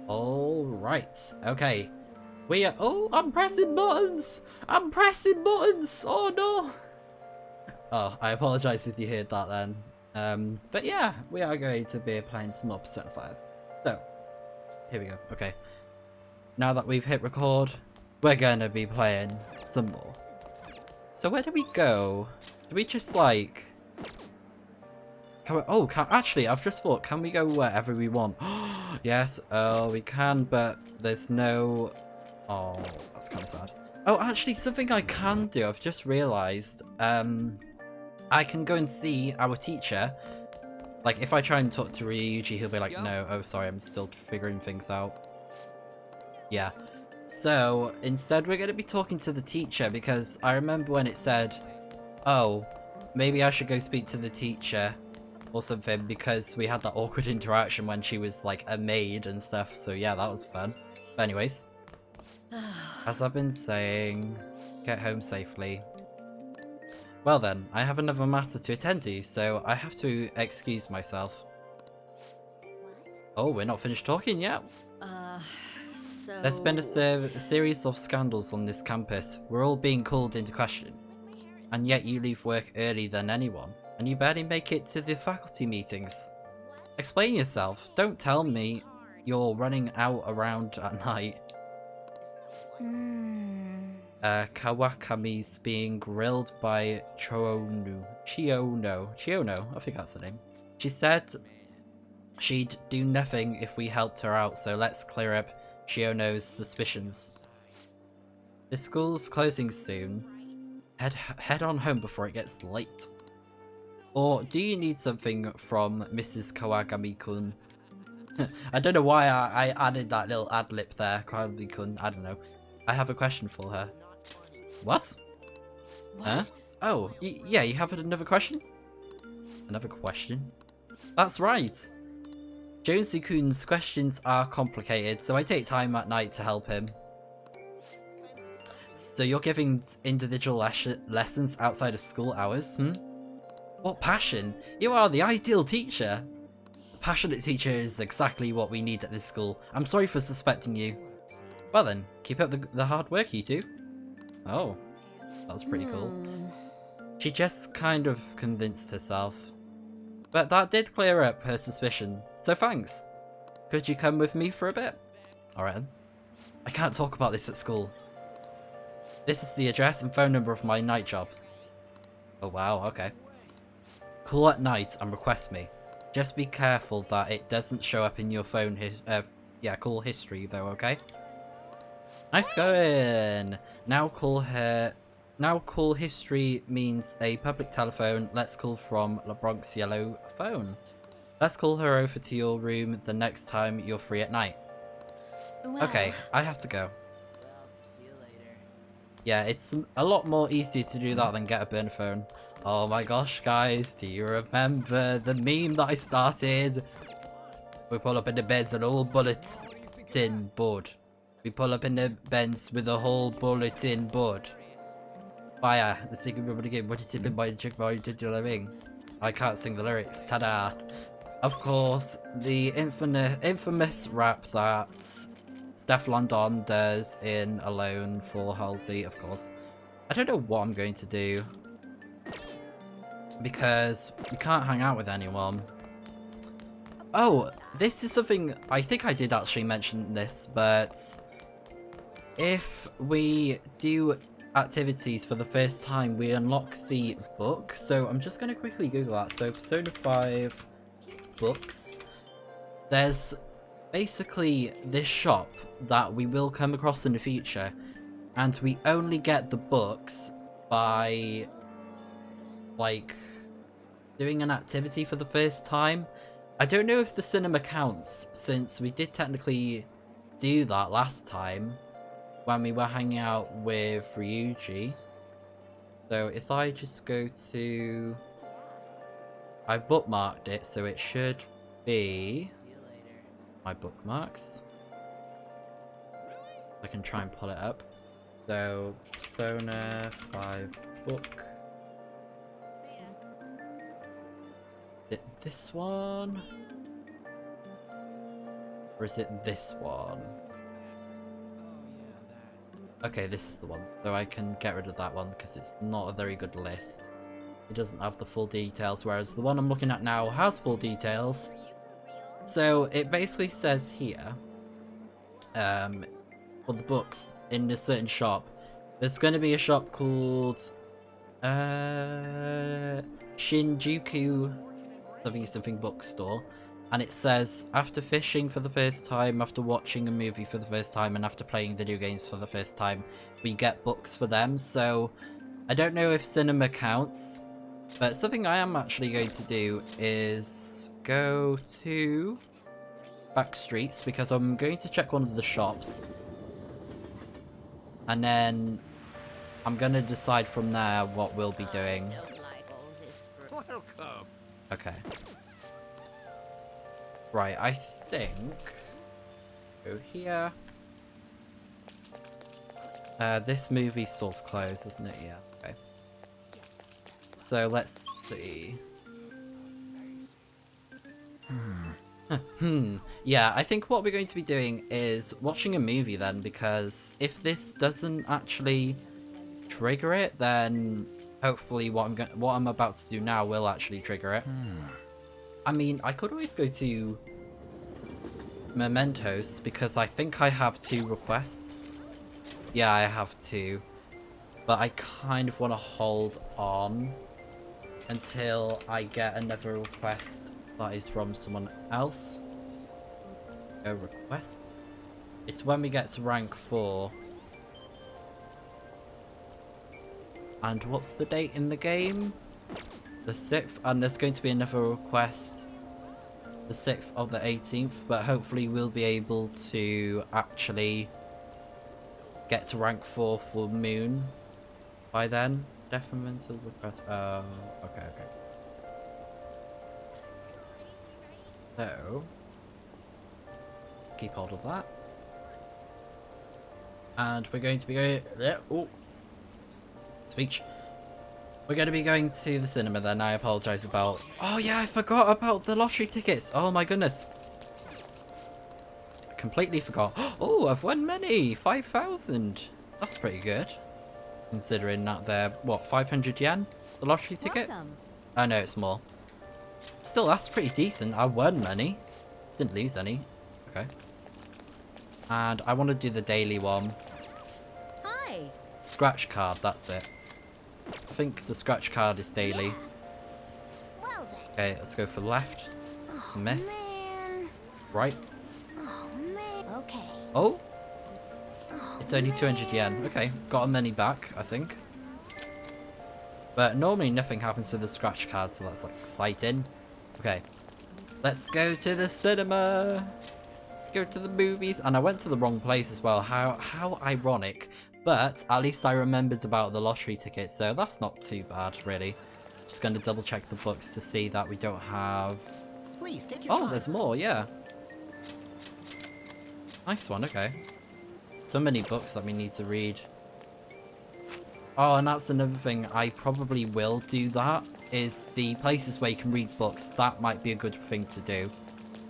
Alright, okay. We are- oh, I'm pressing buttons! I'm pressing buttons! Oh no! Oh, I apologise if you heard that then. But yeah, we are going to be playing some more Persona 5. So, here we go, okay. Now that we've hit record, we're gonna be playing some more. So where do we go? Do we just like... actually, I've just thought, can we go wherever we want? Yes, we can, but there's no... Oh, that's kind of sad. Oh, actually, something I can do, I've just realised. I can go and see our teacher. Like, if I try and talk to Ryuji, he'll be like, no, oh, sorry, I'm still figuring things out. Yeah. So, instead, we're going to be talking to the teacher, because I remember when it said, oh, maybe I should go speak to the teacher or something, because we had that awkward interaction when she was like a maid and stuff. So yeah, that was fun. But anyways, as I've been saying, get home safely. Well then, I have another matter to attend to, so I have to excuse myself. Oh, we're not finished talking yet. There's been a series of scandals on this campus. We're all being called into question. And yet you leave work early than anyone. And you barely make it to the faculty meetings. Explain yourself. Don't tell me you're running out around at night. Kawakami's being grilled by Chiono, I think that's the name. She said she'd do nothing if we helped her out, so let's clear up Chiono's suspicions. The school's closing soon. Head on home before it gets late. Or do you need something from Mrs. Kawagami-kun? I don't know why I added that little ad-lib there, Kawagami-kun, I don't know. I have a question for her. What? Huh? Oh, yeah, you have another question? Another question? That's right! Jonesy-kun's questions are complicated, so I take time at night to help him. So you're giving individual lessons outside of school hours, What passion! You are the ideal teacher! A passionate teacher is exactly what we need at this school. I'm sorry for suspecting you. Well then, keep up the hard work, you two. Oh, that was pretty cool. She just kind of convinced herself. But that did clear up her suspicion, so thanks. Could you come with me for a bit? Alright then. I can't talk about this at school. This is the address and phone number of my night job. Oh wow, okay. Call at night and request me. Just be careful that it doesn't show up in your phone call history though, okay? Nice going! Now call history means a public telephone. Let's call from LeBronk's yellow phone. Let's call her over to your room the next time you're free at night. Well. Okay, I have to go. See you later. Yeah, it's a lot more easy to do that than get a burner phone. Oh my gosh, guys, do you remember the meme that I started? We pull up in the beds and all bulletin board. We pull up in the beds with a whole bulletin board. Fire, the secret of the game. What is it by the chick boy ring? I can't sing the lyrics. Ta-da! Of course, the infamous rap that Steph Landon does in Alone for Halsey, of course. I don't know what I'm going to do. Because we can't hang out with anyone. Oh, this is something, I think I did actually mention this, but if we do activities for the first time, we unlock the book. So I'm just going to quickly Google that. So Persona 5 books. There's basically this shop that we will come across in the future, and we only get the books by like doing an activity for the first time. I don't know if the cinema counts, since we did technically do that last time when we were hanging out with Ryuji. So if I just go to... I bookmarked it, so it should be my bookmarks. I can try and pull it up. So, Persona 5 book. This one? Or is it this one? Okay, this is the one. So I can get rid of that one because it's not a very good list. It doesn't have the full details, whereas the one I'm looking at now has full details. So it basically says here, for the books in a certain shop, there's going to be a shop called Shinjuku something bookstore, and it says after fishing for the first time, after watching a movie for the first time, and after playing video games for the first time, we get books for them. So I don't know if cinema counts, but something I am actually going to do is go to back streets because I'm going to check one of the shops, and then I'm going to decide from there what we'll be doing. Okay. Right, I think go here. This movie store's closed, isn't it? Yeah. Okay. So let's see. Yeah, I think what we're going to be doing is watching a movie then, because if this doesn't actually trigger it, then hopefully what I'm about to do now will actually trigger it. I mean, I could always go to Mementos because I think I have 2 requests. Yeah, I have 2. But I kind of want to hold on until I get another request that is from someone else. A request? It's when we get to rank 4. And what's the date in the game? The 6th, and there's going to be another request the 6th of the 18th, but hopefully we'll be able to actually get to rank 4 for Moon by then. Detrimental request. Okay. So, keep hold of that. And we're going to be going... Oh! Speech. We're going to be going to the cinema then. I apologise about... Oh yeah, I forgot about the lottery tickets. Oh my goodness. I completely forgot. Oh, I've won many. 5,000. That's pretty good. Considering that they're, what, 500 yen? The lottery ticket? Oh no, it's more. Still, that's pretty decent. I won many. Didn't lose any. Okay. And I want to do the daily one. Hi. Scratch card, that's it. I think the scratch card is daily. Yeah. Well then. Okay, let's go for the left. It's a miss. Man. Right. Oh man. Okay. Oh! It's only 200 yen. Okay, got a many back, I think. But normally nothing happens with the scratch card, so that's like exciting. Okay. Let's go to the cinema! Go to the movies. And I went to the wrong place as well. How ironic. But at least I remembered about the lottery ticket, so that's not too bad, really. Just going to double check the books to see that we don't have... Please take your Oh, time. there's more, yeah. Nice one, okay. So many books that we need to read. Oh, and that's another thing. I probably will do that, is the places where you can read books. That might be a good thing to do.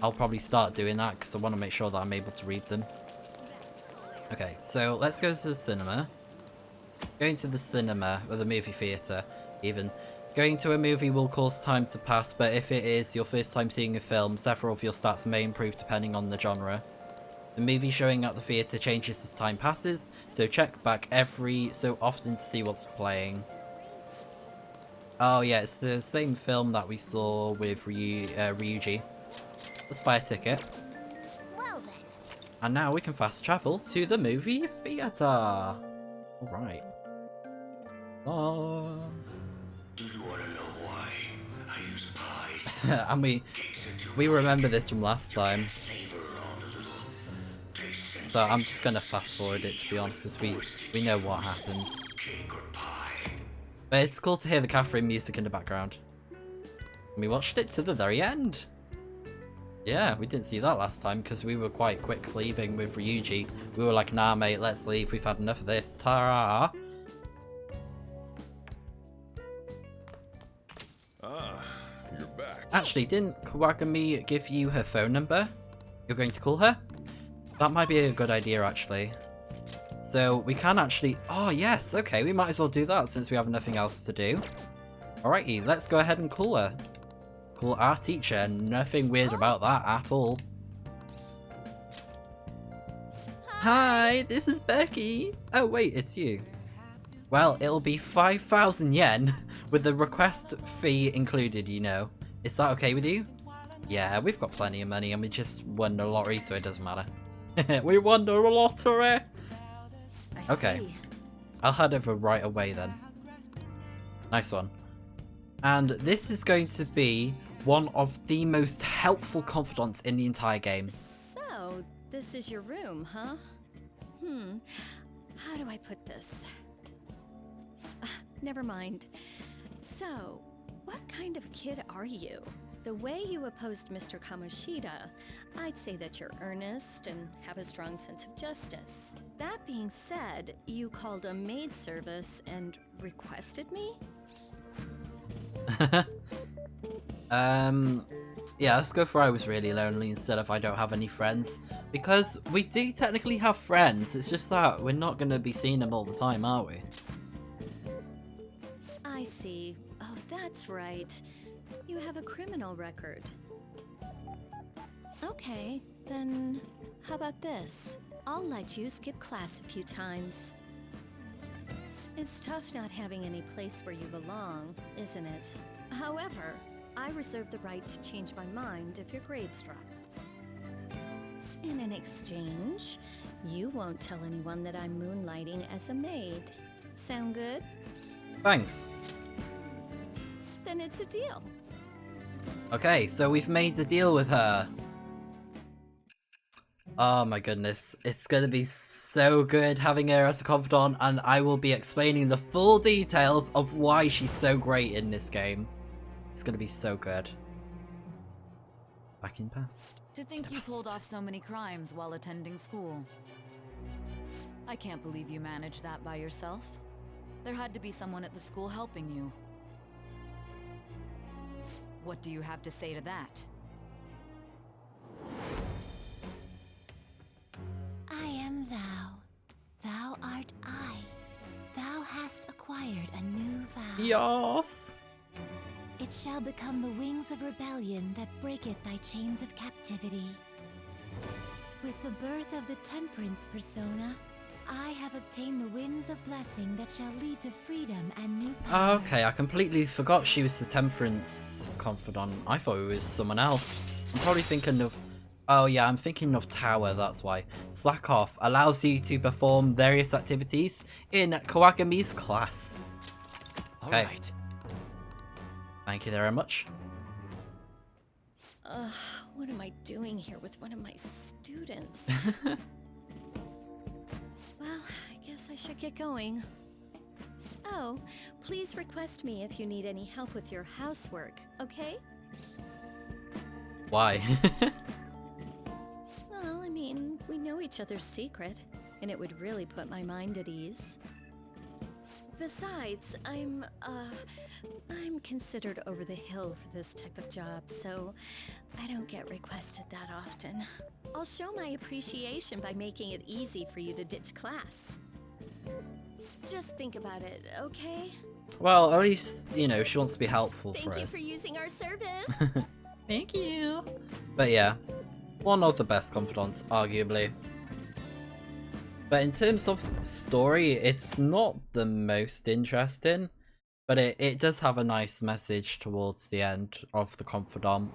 I'll probably start doing that because I want to make sure that I'm able to read them. Okay, so let's go to the cinema. Going to the cinema, or the movie theatre, even. Going to a movie will cause time to pass, but if it is your first time seeing a film, several of your stats may improve depending on the genre. The movie showing at the theatre changes as time passes, so check back every so often to see what's playing. Oh yeah, it's the same film that we saw with Ryuji. Let's buy a ticket. Well then. And now we can fast travel to the movie theatre. Alright. Do you want to know why I use pies? And we remember this from last time. So I'm just going to fast forward it, to be honest, because we know what happens. But it's cool to hear the Catherine music in the background. And we watched it to the very end. Yeah, we didn't see that last time because we were quite quick leaving with Ryuji. We were like, nah mate, let's leave, we've had enough of this. Ta-ra! Ah, you're back. Actually, didn't Kawagami give you her phone number? You're going to call her? That might be a good idea, actually. So we can actually... Oh, yes. Okay, we might as well do that since we have nothing else to do. Alrighty, let's go ahead and call her. Call our teacher. Nothing weird about that at all. Hi, this is Becky. Oh, wait, it's you. Well, it'll be 5,000 yen with the request fee included, you know. Is that okay with you? Yeah, we've got plenty of money and we just won the lottery, so it doesn't matter. We won the lottery! Okay. I'll head over right away then. Nice one. And this is going to be one of the most helpful confidants in the entire game. So, this is your room, huh? How do I put this? Never mind. So, what kind of kid are you? The way you opposed Mr. Kamoshida, I'd say that you're earnest and have a strong sense of justice. That being said, you called a maid service and requested me? Yeah, let's go for I was really lonely instead of I don't have any friends. Because we do technically have friends, it's just that we're not going to be seeing them all the time, are we? I see. Oh, that's right. You have a criminal record. Okay, then how about this? I'll let you skip class a few times. It's tough not having any place where you belong, isn't it? However, I reserve the right to change my mind if your grades drop. In an exchange, you won't tell anyone that I'm moonlighting as a maid. Sound good? Thanks. Then it's a deal. Okay, so we've made a deal with her. Oh my goodness, it's gonna be so good having her as a confidant, and I will be explaining the full details of why she's so great in this game. It's gonna be so good. Back in past. To think you pulled off so many crimes while attending school. I can't believe you managed that by yourself. There had to be someone at the school helping you. What do you have to say to that? I am thou. Thou art I. Thou hast acquired a new vow. Yes! It shall become the wings of rebellion that breaketh thy chains of captivity. With the birth of the temperance persona, I have obtained the winds of blessing that shall lead to freedom and new power. Okay, I completely forgot she was the temperance confidant. I thought it was someone else. I'm probably thinking of... Oh yeah, I'm thinking of Tower, that's why. Slack off allows you to perform various activities in Kawagami's class. Okay. Alright. Thank you very much. What am I doing here with one of my students? Well, I guess I should get going. Oh, please request me if you need any help with your housework, okay? Why? Well, I mean, we know each other's secret, and it would really put my mind at ease. Besides, I'm considered over the hill for this type of job, so I don't get requested that often. I'll show my appreciation by making it easy for you to ditch class. Just think about it, okay? Well, at least, you know, she wants to be helpful Thank for you us. for using our service. Thank you. But yeah, one of the best confidants, arguably. But in terms of story, it's not the most interesting, but it does have a nice message towards the end of the confidant.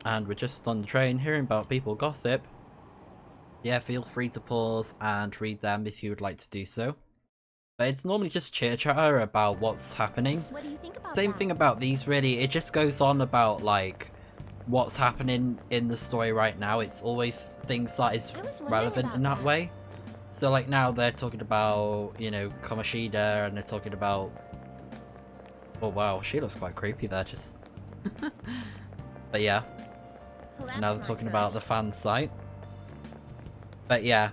And we're just on the train hearing about people gossip. Yeah, feel free to pause and read them if you would like to do so. But it's normally just chit chatter about what's happening. What do you think about Same that? thing about these, really. It just goes on about like what's happening in the story right now. It's always things that is I was wondering relevant about in that that. way. So like now they're talking about, you know, Kamoshida, and they're talking about... Oh wow, she looks quite creepy there, just... But yeah, Well, that's now they're not talking good. about the fan site. But yeah.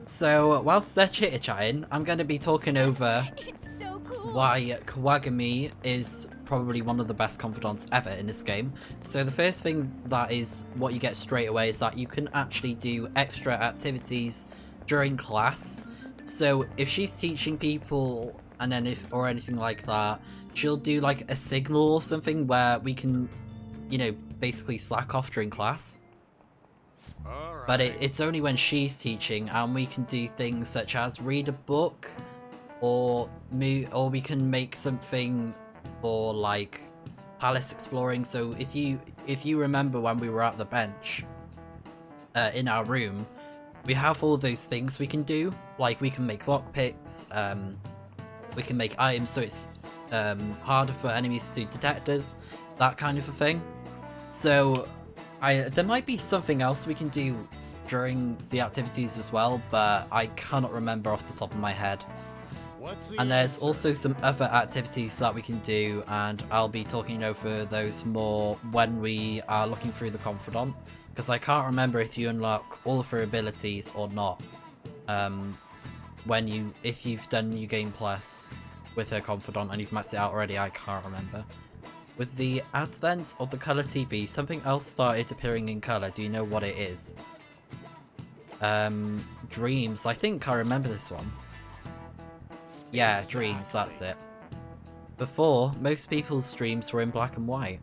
So whilst they're chitter-chatting, I'm going to be talking over It's so cool. why Kawagami is probably one of the best confidants ever in this game. So the first thing that is what you get straight away is that you can actually do extra activities during class. So if she's teaching people and then or anything like that, she'll do like a signal or something where we can, you know, basically slack off during class. But it's only when she's teaching, and we can do things such as read a book, or we can make something for like palace exploring. So if you remember when we were at the bench in our room, we have all those things we can do. Like we can make lockpicks, we can make items so it's harder for enemies to detect us, that kind of a thing. So there might be something else we can do during the activities as well, but I cannot remember off the top of my head. And there's also some other activities that we can do, and I'll be talking over those more when we are looking through the Confidant, because I can't remember if you unlock all of her abilities or not. If you've done New Game Plus with her Confidant and you've maxed it out already, I can't remember. With the advent of the colour TV, something else started appearing in colour. Do you know what it is? Dreams. I think I remember this one. Yeah, Dreams, that's it. Before, most people's dreams were in black and white.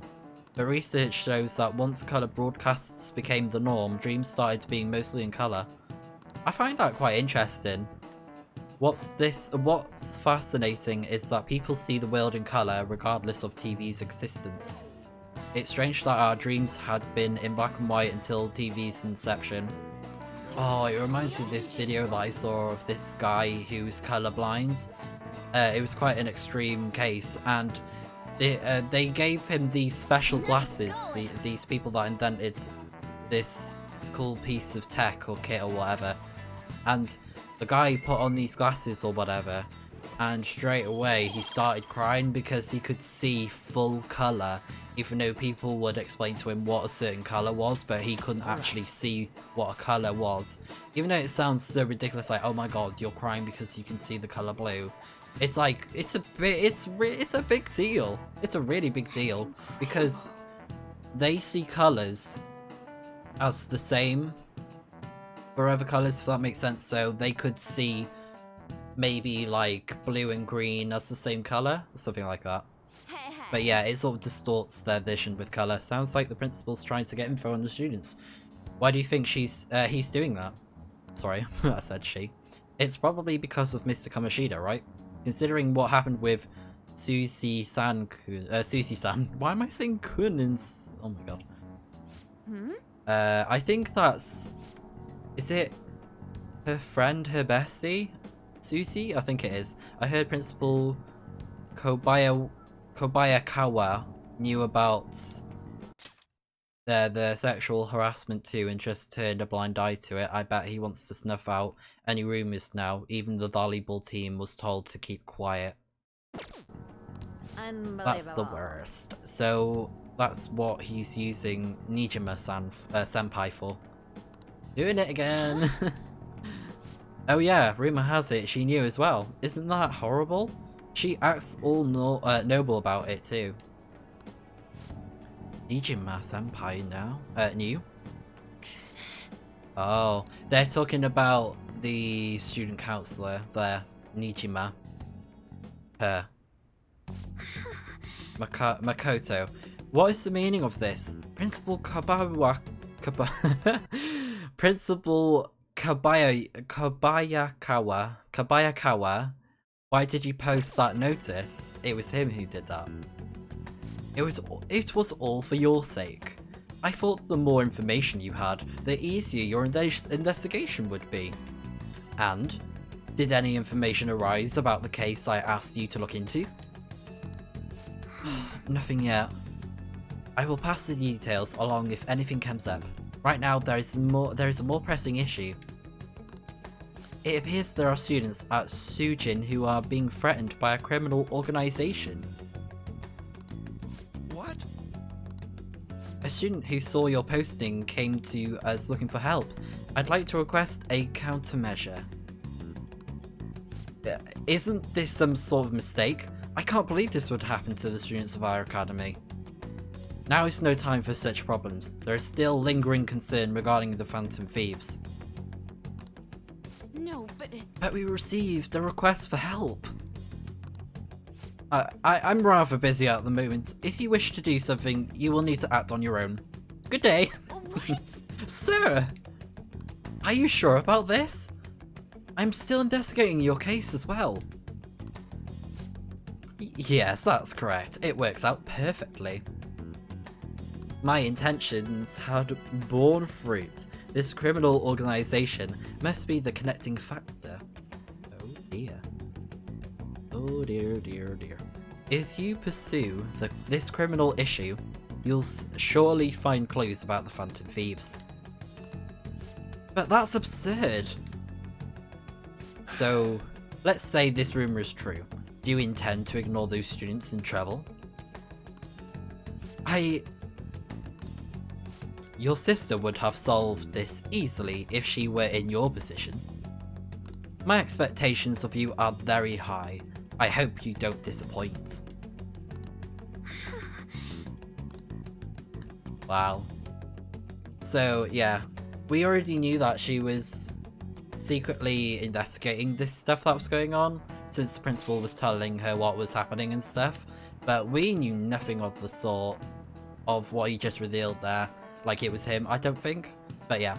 But research shows that once colour broadcasts became the norm, dreams started being mostly in colour. I find that quite interesting. What's fascinating is that people see the world in colour regardless of TV's existence. It's strange that our dreams had been in black and white until TV's inception. Oh, it reminds me of this video that I saw of this guy who's colourblind. It was quite an extreme case, and they gave him these special glasses, these people that invented this cool piece of tech or kit or whatever. And the guy put on these glasses or whatever, and straight away he started crying because he could see full colour, even though people would explain to him what a certain colour was, but he couldn't actually see what a colour was. Even though it sounds so ridiculous, like, oh my god, you're crying because you can see the colour blue. It's like, it's a big deal. It's a really big deal, because they see colours as the same for other colours, if that makes sense. So they could see maybe like blue and green as the same colour, something like that. But yeah, it sort of distorts their vision with colour. Sounds like the principal's trying to get info on the students. Why do you think he's doing that? Sorry, I said she. It's probably because of Mr. Kamoshida, right? Considering what happened with Susie-san. Why am I saying kun in... Oh my god. I think that's... Is it her friend, her bestie? Susie? I think it is. I heard Principal Kobayakawa knew about the sexual harassment too and just turned a blind eye to it. I bet he wants to snuff out any rumours now. Even the volleyball team was told to keep quiet. That's the worst. So that's what he's using Nijima-san senpai for. Doing it again! Oh yeah, rumour has it she knew as well. Isn't that horrible? She acts all noble about it too. Nijima senpai now? New? Oh, they're talking about the student counsellor there, Nijima. Her. Makoto. What is the meaning of this? Principal Principal Kobayakawa, why did you post that notice? It was him who did that. It was all for your sake. I thought the more information you had, the easier your investigation would be. And? Did any information arise about the case I asked you to look into? Nothing yet. I will pass the details along if anything comes up. Right now, there is a more pressing issue. It appears there are students at Sujin who are being threatened by a criminal organization. What? A student who saw your posting came to us looking for help. I'd like to request a countermeasure. Isn't this some sort of mistake? I can't believe this would happen to the students of our academy. Now is no time for such problems. There is still lingering concern regarding the Phantom Thieves. No, but... But we received a request for help. I'm rather busy at the moment. If you wish to do something, you will need to act on your own. Good day. What? Sir! Are you sure about this? I'm still investigating your case as well. Yes, that's correct. It works out perfectly. My intentions had borne fruit. This criminal organization must be the connecting factor. Oh dear. Oh dear, dear, dear. If you pursue this criminal issue, you'll surely find clues about the Phantom Thieves. But that's absurd. So, let's say this rumor is true. Do you intend to ignore those students in trouble? Your sister would have solved this easily if she were in your position. My expectations of you are very high. I hope you don't disappoint. Wow. So, yeah. We already knew that she was secretly investigating this stuff that was going on, since the principal was telling her what was happening and stuff, but we knew nothing of the sort of what he just revealed there. Like it was him, I don't think. But yeah.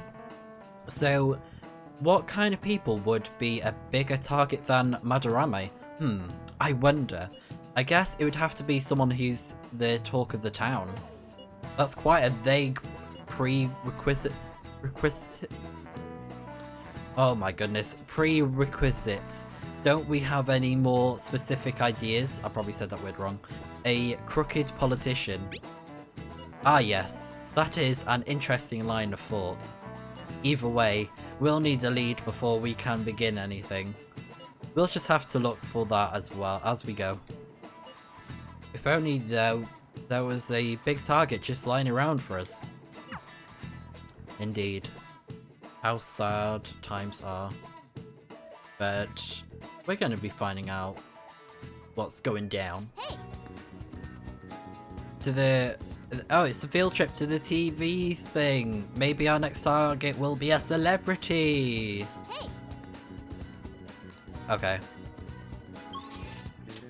So, what kind of people would be a bigger target than Madarame? I wonder. I guess it would have to be someone who's the talk of the town. That's quite a vague prerequisite. Oh my goodness, prerequisite. Don't we have any more specific ideas? I probably said that word wrong. A crooked politician. Ah yes, that is an interesting line of thought. Either way, we'll need a lead before we can begin anything. We'll just have to look for that as well as we go. If only there was a big target just lying around for us. Indeed. How sad times are. But we're going to be finding out what's going down. Hey. To the... Oh, it's a field trip to the TV thing. Maybe our next target will be a celebrity. Hey. Okay.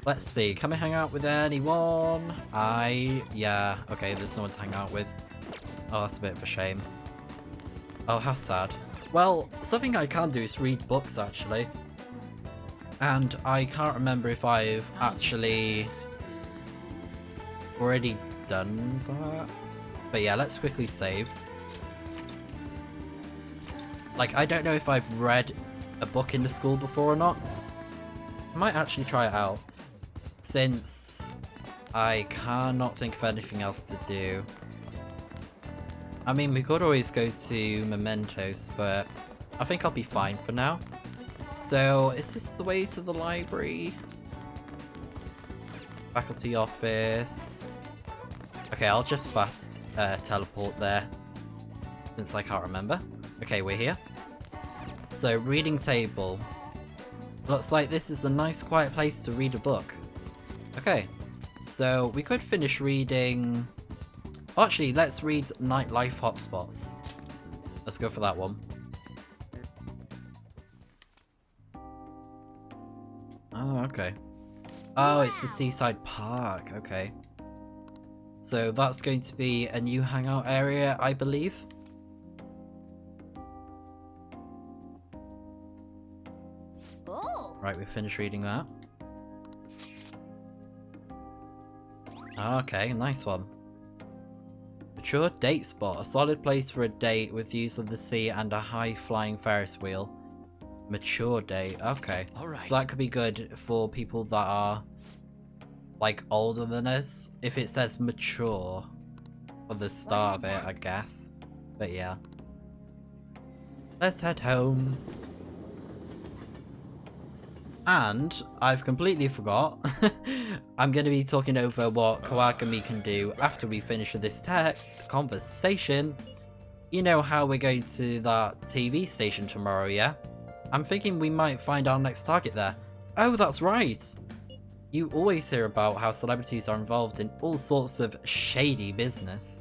Let's see. Can we hang out with anyone? Yeah. Okay, there's no one to hang out with. Oh, that's a bit of a shame. Oh, how sad. Well, something I can do is read books, actually. And I can't remember if I've actually already done that. But yeah, let's quickly save. Like, I don't know if I've read a book in the school before or not. I might actually try it out, since I cannot think of anything else to do. I mean, we could always go to Mementos, but I think I'll be fine for now. So, is this the way to the library? Faculty office. Okay, I'll just fast teleport there, since I can't remember. Okay, we're here. So, reading table. Looks like this is a nice quiet place to read a book. Okay, so we could finish reading... Actually, let's read Nightlife Hotspots. Let's go for that one. Oh, okay. Oh, it's the Seaside Park. Okay. So that's going to be a new hangout area, I believe. Oh. Right, we finished reading that. Okay, nice one. Mature date spot. A solid place for a date with views of the sea and a high-flying Ferris wheel. Mature date. Okay. Alright. So that could be good for people that are, like, older than us. If it says mature for the start of it, I guess. But yeah. Let's head home. And I've completely forgot. I'm going to be talking over what Kawakami can do after we finish with this text conversation. You know how we're going to that TV station tomorrow, yeah? I'm thinking we might find our next target there. Oh, that's right. You always hear about how celebrities are involved in all sorts of shady business.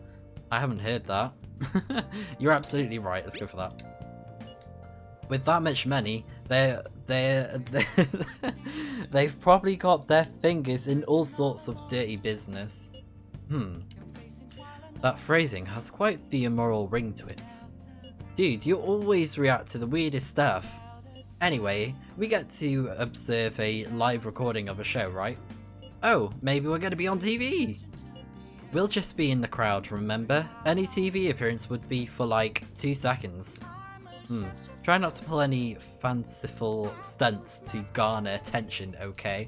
I haven't heard that. You're absolutely right, let's go for that. With that much money, they've probably got their fingers in all sorts of dirty business. That phrasing has quite the immoral ring to it. Dude, you always react to the weirdest stuff. Anyway, we get to observe a live recording of a show, right? Oh, maybe we're going to be on TV! We'll just be in the crowd, remember? Any TV appearance would be for like 2 seconds. Try not to pull any fanciful stunts to garner attention, okay?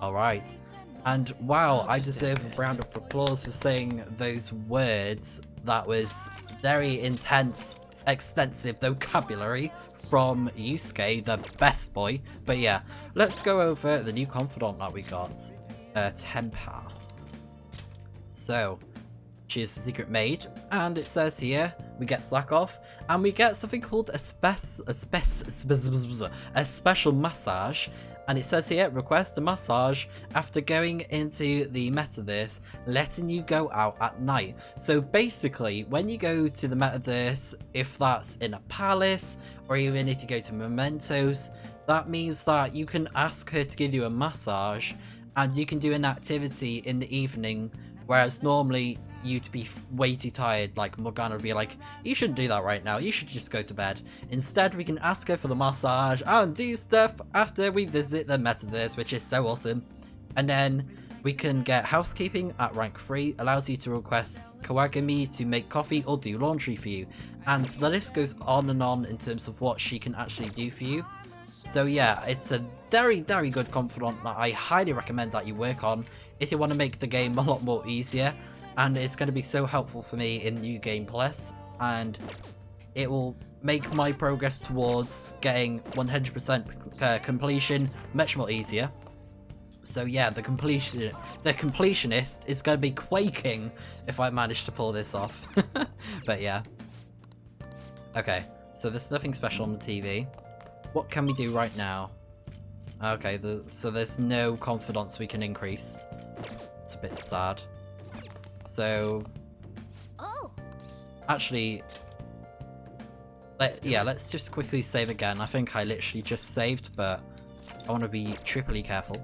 Alright. And wow, I deserve a round of applause for saying those words. That was very intense, extensive vocabulary from Yusuke, the best boy. But yeah, let's go over the new confidant that we got. Tempa. So, she is the secret maid, and it says here, we get slack off, and we get something called a special massage. And it says here, request a massage after going into the metaverse, letting you go out at night. So basically, when you go to the metaverse, if that's in a palace, or even if you go to Mementos, that means that you can ask her to give you a massage, and you can do an activity in the evening, whereas normally you'd be way too tired, like Morgana would be like, you shouldn't do that right now, you should just go to bed. Instead, we can ask her for the massage and do stuff after we visit the metaverse, which is so awesome. And then we can get housekeeping at rank 3, allows you to request Kawagami to make coffee or do laundry for you. And the list goes on and on in terms of what she can actually do for you. So yeah, it's a very, very good confidant that I highly recommend that you work on if you want to make the game a lot more easier. And it's going to be so helpful for me in New Game Plus, and it will make my progress towards getting 100% completion much more easier. So yeah, the completionist is going to be quaking if I manage to pull this off. But yeah. Okay, so there's nothing special on the TV. What can we do right now? Okay, so there's no confidence we can increase. It's a bit sad. So, actually, let's just quickly save again. I think I literally just saved, but I want to be triply careful.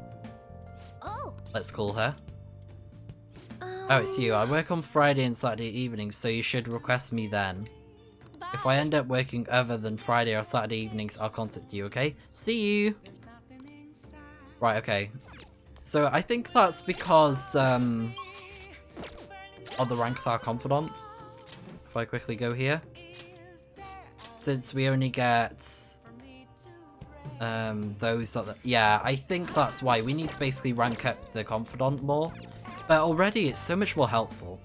Let's call her. Oh, it's you. I work on Friday and Saturday evenings, so you should request me then. If I end up working other than Friday or Saturday evenings, I'll contact you, okay? See you! Right, okay. So I think that's because, of the rank of our confidant. If I quickly go here. Since we only get those that, yeah, I think that's why we need to basically rank up the confidant more. But already it's so much more helpful.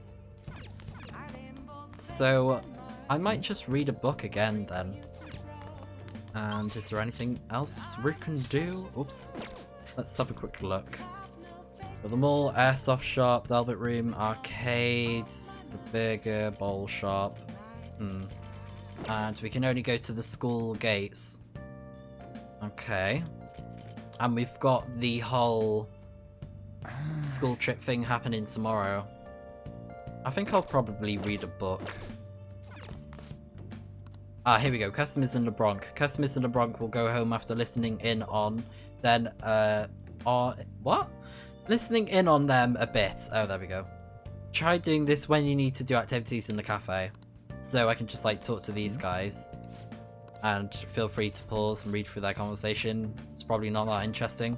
So I might just read a book again then. And is there anything else we can do? Oops. Let's have a quick look. So the mall, airsoft shop, the Velvet Room, arcades, the burger bowl shop. And we can only go to the school gates. Okay. And we've got the whole school trip thing happening tomorrow. I think I'll probably read a book. Ah, here we go. Customers in the Bronx. Customers in the Bronx will go home after listening in on, then, what? Listening in on them a bit. Oh, there we go. Try doing this when you need to do activities in the cafe. So I can just like talk to these guys. And feel free to pause and read through their conversation. It's probably not that interesting.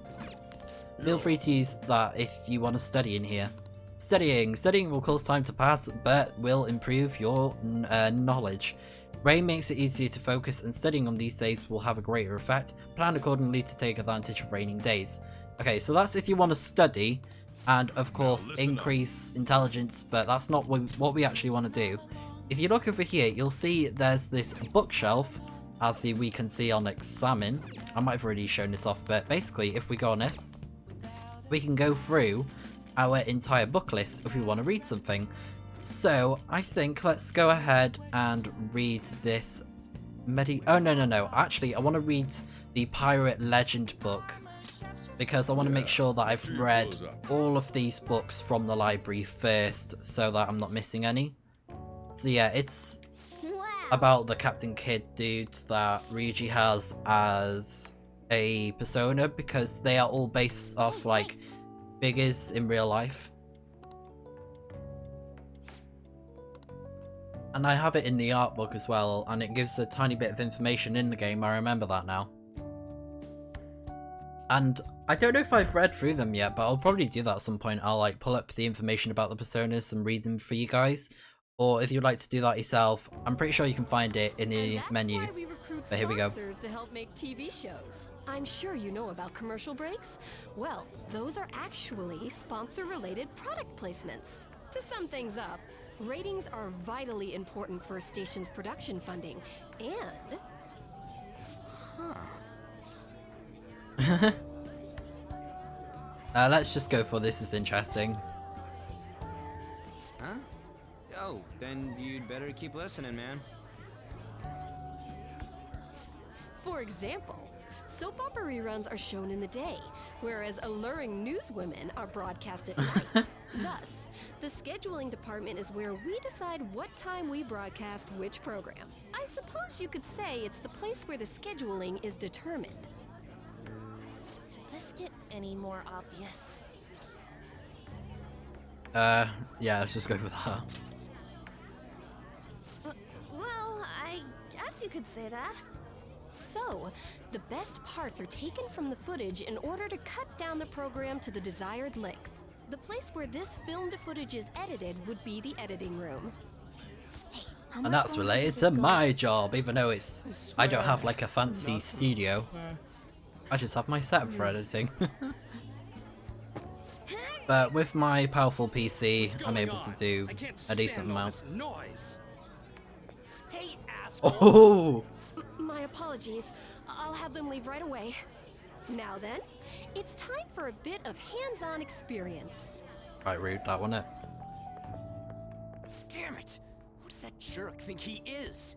Feel free to use that if you want to study in here. Studying. Studying will cause time to pass, but will improve your knowledge. Rain makes it easier to focus, and studying on these days will have a greater effect. Plan accordingly to take advantage of raining days. Okay, so that's if you want to study, and of course increase intelligence, but that's not what we actually want to do. If you look over here, you'll see there's this bookshelf, as we can see on Examine. I might have already shown this off, but basically if we go on this, we can go through our entire book list if we want to read something. So I think let's go ahead and read this oh no, actually I want to read the Pirate Legend book, because I want to make sure that I've read all of these books from the library first so that I'm not missing any. So yeah, it's about the Captain Kidd dude that Ryuji has as a persona, because they are all based off like figures in real life. And I have it in the art book as well, and it gives a tiny bit of information in the game, I remember that now. And I don't know if I've read through them yet, but I'll probably do that at some point. I'll like pull up the information about the personas and read them for you guys. Or if you'd like to do that yourself, I'm pretty sure you can find it in the menu. But here we go. To help make TV shows. I'm sure you know about commercial breaks. Well, those are actually sponsor-related product placements. To sum things up, ratings are vitally important for a station's production funding, and... Let's just go for this is interesting. Huh? Oh, then you'd better keep listening, man. For example, soap opera reruns are shown in the day, whereas alluring newswomen are broadcast at night. Thus, the scheduling department is where we decide what time we broadcast which program. I suppose you could say it's the place where the scheduling is determined. This get any more obvious? Yeah, let's just go for that. Well, I guess you could say that. So, the best parts are taken from the footage in order to cut down the program to the desired length. The place where this filmed footage is edited would be the editing room. Hey, And that's related to my job, even though it's... I don't have like a fancy studio. I just have my setup for editing. But with my powerful PC, I'm able to do a decent amount. Hey, Oh! My apologies. I'll have them leave right away. Now then, it's time for a bit of hands-on experience. Right, rude, that one it. Damn it! Who does that jerk think he is?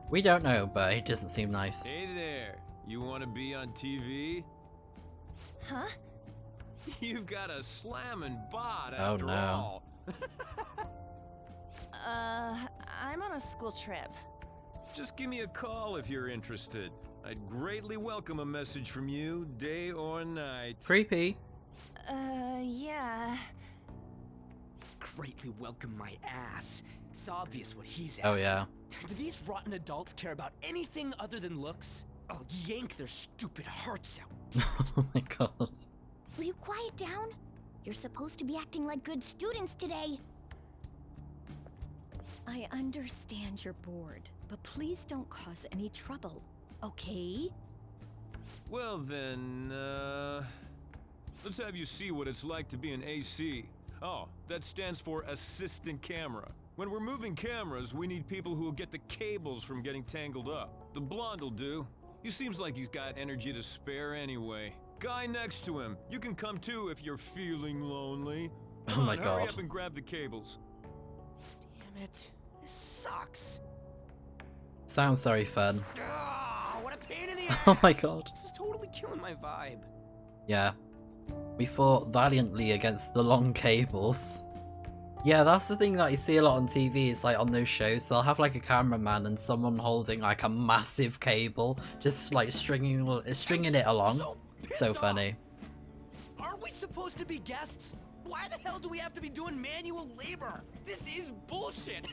We don't know, but he doesn't seem nice. Hey there, you want to be on TV? Huh? You've got a slamming bod Oh, after no. all. I'm on a school trip. Just give me a call if you're interested. I'd greatly welcome a message from you, day or night. Creepy. Yeah. Greatly welcome my ass. It's obvious what he's Oh after. yeah. Do these rotten adults care about anything other than looks? I'll yank their stupid hearts out. Oh my god. Will you quiet down? You're supposed to be acting like good students today. I understand you're bored, but please don't cause any trouble, okay? Well then, let's have you see what it's like to be an AC. Oh, that stands for assistant camera. When we're moving cameras, we need people who'll get the cables from getting tangled up. The blonde'll do. He seems like he's got energy to spare anyway. Guy next to him, you can come too if you're feeling lonely. Oh Come my on, hurry god. up and grab the cables. Damn it. This sucks. Sounds very fun. Ah, what a pain in the ass. Oh my god. This is totally killing my vibe. Yeah. We fought valiantly against the long cables. Yeah, that's the thing that you see a lot on TV, is like on those shows, they'll have like a cameraman and someone holding like a massive cable, just like stringing it along. So pissed funny. off. Aren't we supposed to be guests? Why the hell do we have to be doing manual labor? This is bullshit.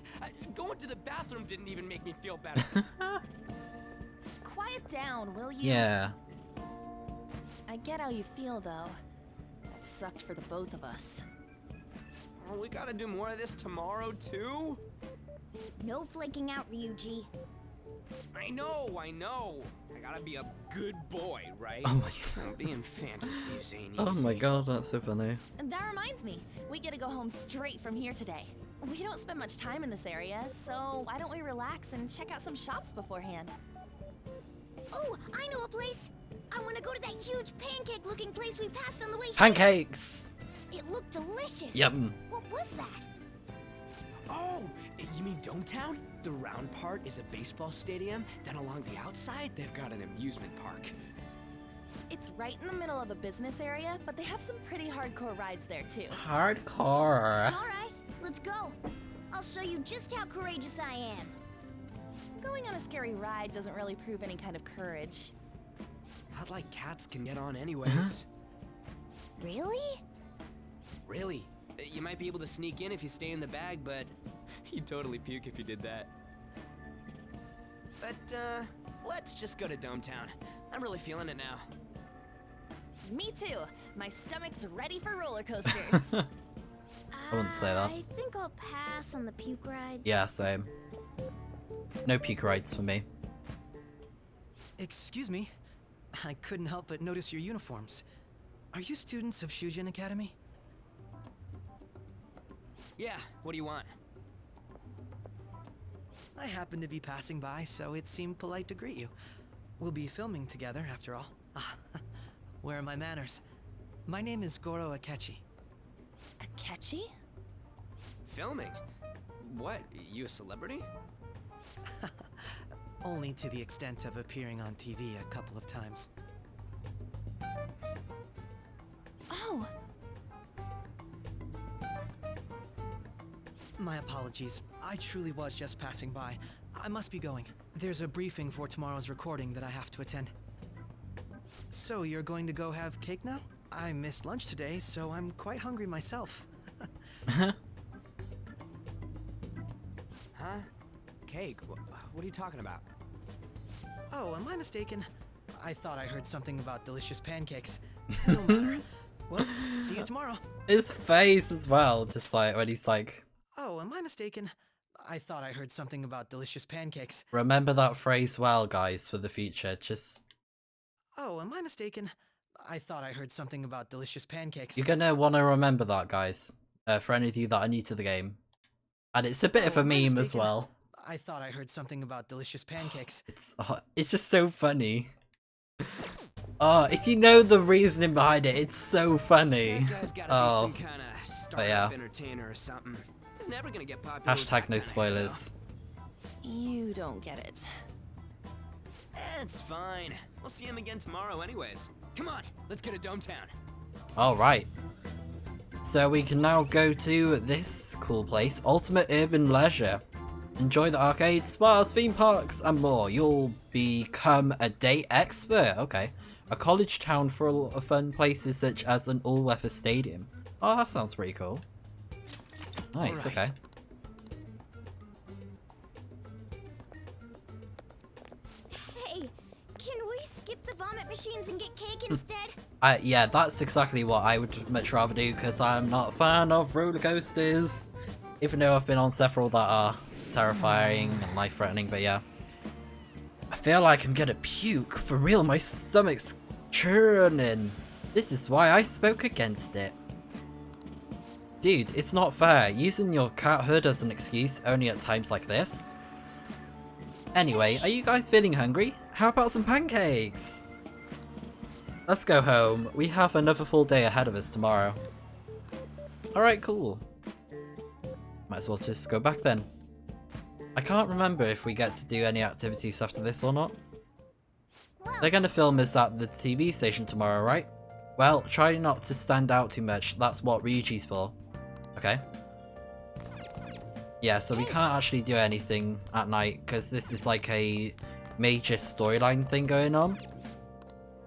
Going to the bathroom didn't even make me feel better. Quiet down, will you? Yeah. I get how you feel, though. That sucked for the both of us. Oh, we gotta do more of this tomorrow, too? No flaking out, Ryuji. I know. I gotta be a good boy, right? Oh my god. I'm being phantom thieves ain't Oh my easy. god, that's so funny. And that reminds me, we get to go home straight from here today. We don't spend much time in this area, so why don't we relax and check out some shops beforehand? Oh, I know a place. I want to go to that huge pancake-looking place we passed on the way here. Pancakes! It looked delicious. Yum. What was that? Oh, you mean Dometown? The round part is a baseball stadium, then along the outside, they've got an amusement park. It's right in the middle of a business area, but they have some pretty hardcore rides there too. Hardcore. Alright, let's go. I'll show you just how courageous I am. Going on a scary ride doesn't really prove any kind of courage. Not like cats can get on anyways. Really? Really? You might be able to sneak in if you stay in the bag, but you'd totally puke if you did that. But, let's just go to Dome Town. I'm really feeling it now. Me too. My stomach's ready for roller coasters. I wouldn't say that. I think I'll pass on the puke ride. Yeah, same. No puke rides for me. Excuse me. I couldn't help but notice your uniforms. Are you students of Shujin Academy? Yeah, what do you want? I happened to be passing by, so it seemed polite to greet you. We'll be filming together, after all. Where are my manners? My name is Goro Akechi. Akechi? Filming? What, you a celebrity? Only to the extent of appearing on TV a couple of times. Oh! My apologies. I truly was just passing by. I must be going. There's a briefing for tomorrow's recording that I have to attend. So you're going to go have cake now? I missed lunch today, so I'm quite hungry myself. Huh? Cake? What are you talking about? Oh, am I mistaken? I thought I heard something about delicious pancakes. No matter. Well, see you tomorrow. His face as well, just like when he's like, Oh, am I mistaken? I thought I heard something about delicious pancakes. remember that phrase well, guys, for the future. Just, Oh, am I mistaken? I thought I heard something about delicious pancakes. you're gonna want to remember that, guys. For any of you that are new to the game. And it's a bit of a am I meme as mistaken? well. I thought I heard something about delicious pancakes. It's just so funny. Oh, if you know the reasoning behind it, it's so funny. That guy's gotta Oh, be some kind of but yeah. startup entertainer or something. He's never gonna get popular. with Hashtag that no kinda spoilers. You don't get it. halo. It's fine. We'll see him again tomorrow anyways. Come on, let's go to Dome Town. Alright. So we can now go to this cool place, Ultimate Urban Leisure. Enjoy the arcades, spas, theme parks, and more. You'll become a day expert. Okay. A college town full of fun places such as an all-weather stadium. Oh, that sounds pretty cool. Nice, Alright. okay. Hey, can we skip the vomit machines and get cake instead? Yeah, that's exactly what I would much rather do, because I'm not a fan of roller coasters. Even though I've been on several that are terrifying and life-threatening, but yeah. I feel like I'm gonna puke. For real, my stomach's churning. This is why I spoke against it. Dude, it's not fair. Using your cat hood as an excuse only at times like this. Anyway, are you guys feeling hungry? How about some pancakes? Let's go home. We have another full day ahead of us tomorrow. Alright, cool. Might as well just go back then. I can't remember if we get to do any activities after this or not. They're gonna film us at the TV station tomorrow, right? Well, try not to stand out too much. That's what Ryuji's for. Okay. Yeah, so we can't actually do anything at night because this is like a major storyline thing going on.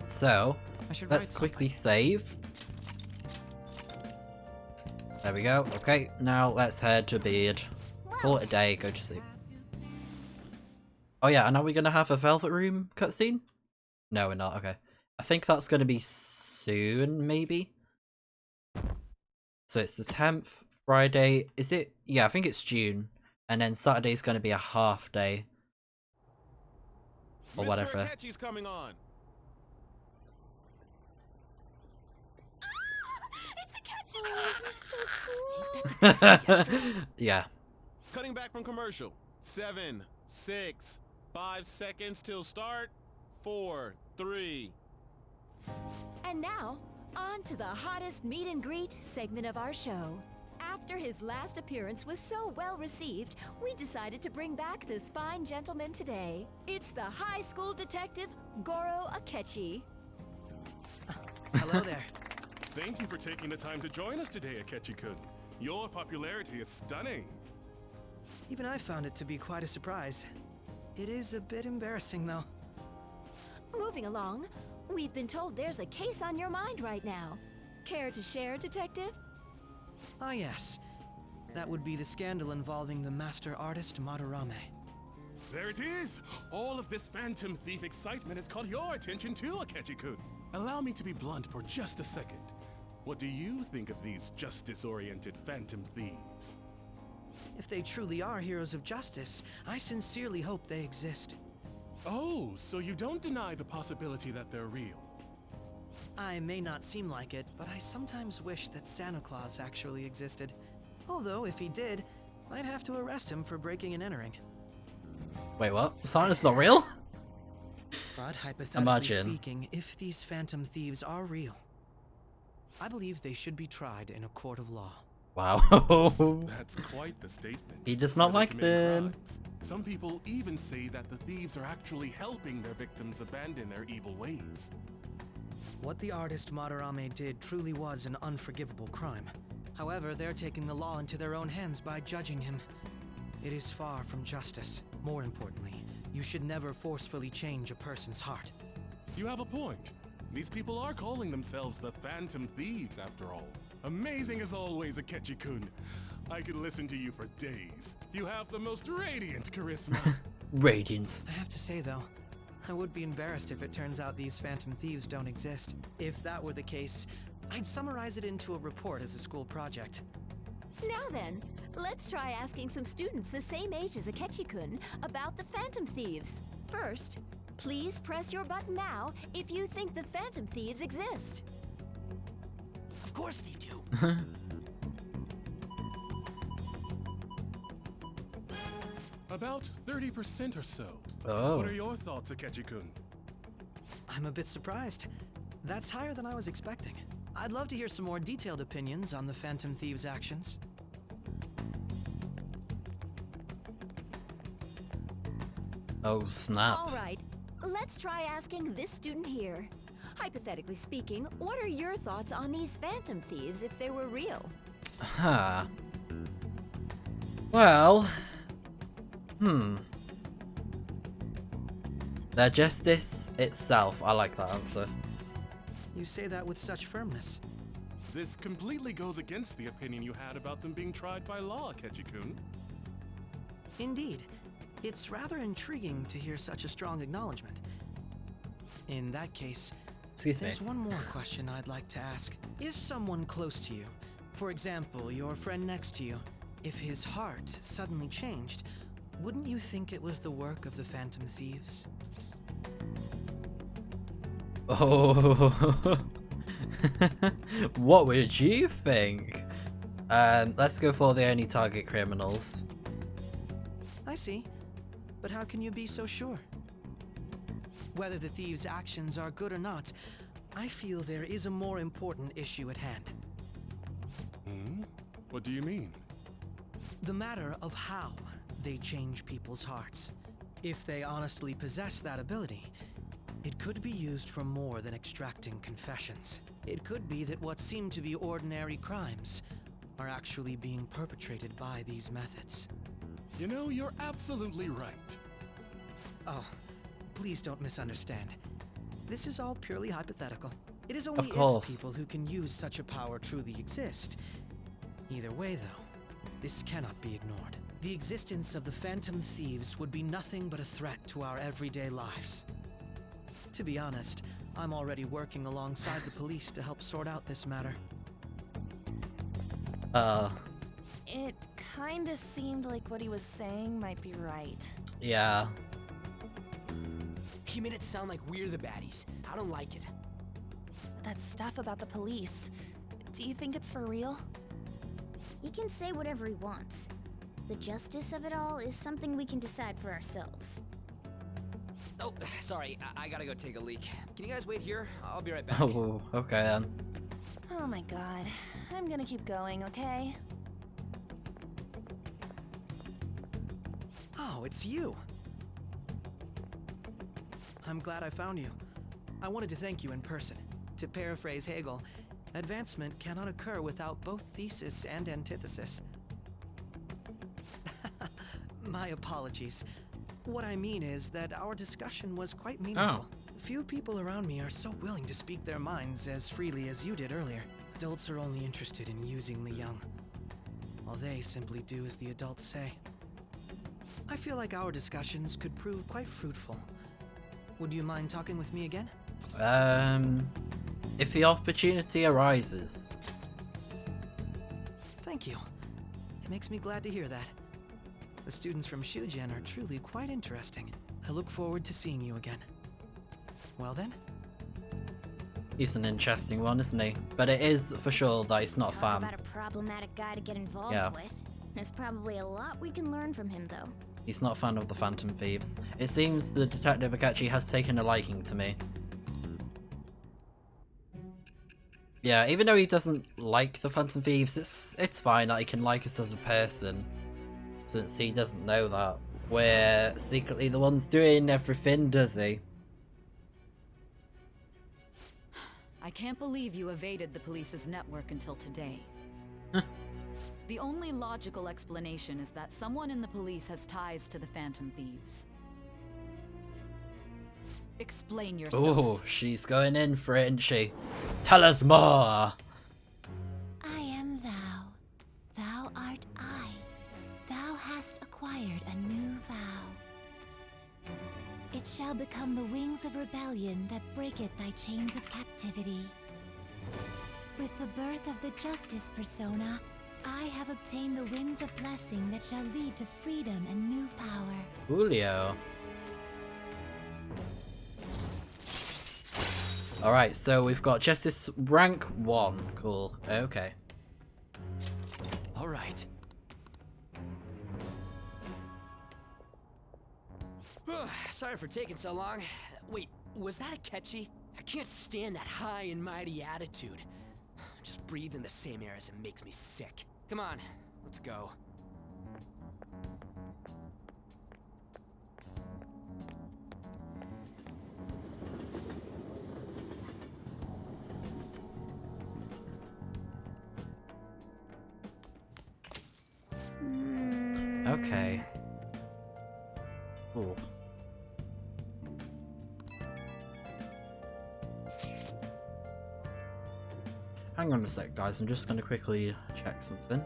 So, let's quickly save. There we go. Okay, now let's head to bed. Call it a day, go to sleep. Oh yeah, and are we gonna have a Velvet Room cutscene? No, we're not. Okay. I think that's gonna be soon, maybe? So it's the 10th, Friday. Is it? Yeah, I think it's June. And then Saturday's gonna be a half day. Or whatever. Mr. Akechi's coming on. It's Akechi! He's so cool! Yeah. Cutting back from commercial. 7, 6, 5 seconds till start. 4, 3. And now, on to the hottest meet and greet segment of our show. After his last appearance was so well received, we decided to bring back this fine gentleman today. It's the high school detective, Goro Akechi. Hello there. Thank you for taking the time to join us today, Akechi-kun. Your popularity is stunning. Even I found it to be quite a surprise. It is a bit embarrassing, though. Moving along, we've been told there's a case on your mind right now. Care to share, Detective? Ah, yes. That would be the scandal involving the master artist Madarame. There it is! All of this Phantom Thief excitement has caught your attention too, Akechi-kun. Allow me to be blunt for just a second. What do you think of these justice-oriented Phantom Thieves? If they truly are heroes of justice, I sincerely hope they exist. Oh, so you don't deny the possibility that they're real? I may not seem like it, but I sometimes wish that Santa Claus actually existed. Although, if he did, I'd have to arrest him for breaking and entering. Wait, what? Santa's not real? But hypothetically speaking, if these Phantom Thieves are real, I believe they should be tried in a court of law. Wow. That's quite the statement. He does not like them. Crimes. Some people even say that the thieves are actually helping their victims abandon their evil ways. What the artist Madarame did truly was an unforgivable crime. However, they're taking the law into their own hands by judging him. It is far from justice. More importantly, you should never forcefully change a person's heart. You have a point. These people are calling themselves the Phantom Thieves, after all. Amazing as always, Akechi-kun. I could listen to you for days. You have the most radiant charisma. Radiant. I have to say, though, I would be embarrassed if it turns out these Phantom Thieves don't exist. If that were the case, I'd summarize it into a report as a school project. Now then, let's try asking some students the same age as Akechi-kun about the Phantom Thieves. First, please press your button now if you think the Phantom Thieves exist. Of course they do. About 30% or so. Oh. What are your thoughts, Akechi-kun? I'm a bit surprised. That's higher than I was expecting. I'd love to hear some more detailed opinions on the Phantom Thieves' actions. Oh, snap. All right, let's try asking this student here. Hypothetically speaking, what are your thoughts on these Phantom Thieves if they were real? Huh. Well... The justice itself. I like that answer. You say that with such firmness. This completely goes against the opinion you had about them being tried by law, Akechi-kun. Indeed. It's rather intriguing to hear such a strong acknowledgement. In that case, Excuse me. there's one more question I'd like to ask. If someone close to you, for example, your friend next to you, if his heart suddenly changed, wouldn't you think it was the work of the Phantom Thieves? Oh. What would you think? Let's go for the only target criminals. I see. But how can you be so sure? Whether the thieves' actions are good or not, I feel there is a more important issue at hand. What do you mean? The matter of how they change people's hearts. If they honestly possess that ability, it could be used for more than extracting confessions. It could be that what seem to be ordinary crimes are actually being perpetrated by these methods. You know, you're absolutely right. Oh, please don't misunderstand. This is all purely hypothetical. It is only Of course. if people who can use such a power truly exist. Either way, though, this cannot be ignored. The existence of the Phantom Thieves would be nothing but a threat to our everyday lives. To be honest, I'm already working alongside the police to help sort out this matter. It kinda seemed like what he was saying might be right. Yeah. He made it sound like we're the baddies. I don't like it. That stuff about the police. Do you think it's for real? He can say whatever he wants. The justice of it all is something we can decide for ourselves. Oh, sorry. I gotta go take a leak. Can you guys wait here? I'll be right back. Oh, okay then. Oh my god. I'm gonna keep going, okay? Oh, it's you! I'm glad I found you. I wanted to thank you in person. To paraphrase Hegel, advancement cannot occur without both thesis and antithesis. My apologies. What I mean is that our discussion was quite meaningful. Few people around me are so willing to speak their minds as freely as you did earlier. Adults are only interested in using the young. All they simply do as the adults say. I feel like our discussions could prove quite fruitful. Would you mind talking with me again? If the opportunity arises. Thank you. It makes me glad to hear that. The students from Shugen are truly quite interesting. I look forward to seeing you again. Well then? He's an interesting one, isn't he? But it is for sure that he's not a Talk fan. about a problematic guy to get involved with. There's probably a lot we can learn from him, though. He's not a fan of the Phantom Thieves. It seems the Detective Akechi has taken a liking to me. Yeah, even though he doesn't like the Phantom Thieves, it's fine that he can like us as a person. Since he doesn't know that we're secretly the ones doing everything, does he? I can't believe you evaded the police's network until today. The only logical explanation is that someone in the police has ties to the Phantom Thieves. Explain yourself. Oh, she's going in for it, isn't she? Tell us more! I am thou. Thou art I. Thou hast acquired a new vow. It shall become the wings of rebellion that breaketh thy chains of captivity. With the birth of the justice persona, I have obtained the wings of blessing that shall lead to freedom and new power. Julio. Alright, so we've got Justice rank 1. Cool. Okay. Alright. Sorry for taking so long. Wait, was that Akechi? I can't stand that high and mighty attitude. Just breathing the same air as him makes me sick. Come on, let's go. Okay. Cool. Hang on a sec, guys. I'm just going to quickly check something.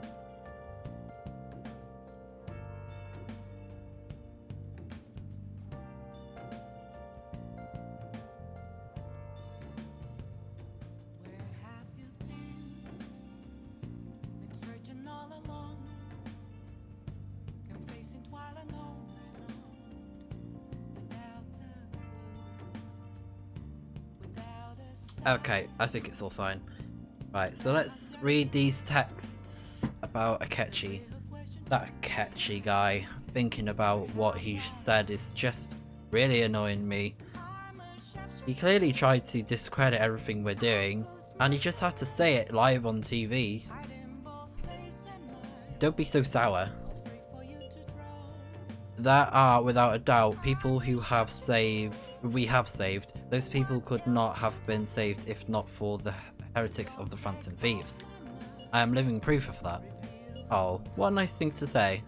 Okay, I think it's all fine. Right, so let's read these texts about Akechi. That Akechi guy, thinking about what he said is just really annoying me. He clearly tried to discredit everything we're doing, and he just had to say it live on TV. Don't be so sour. There are, without a doubt, people who we have saved. Those people could not have been saved if not for the heretics of the Phantom Thieves. I am living proof of that. Oh, what a nice thing to say.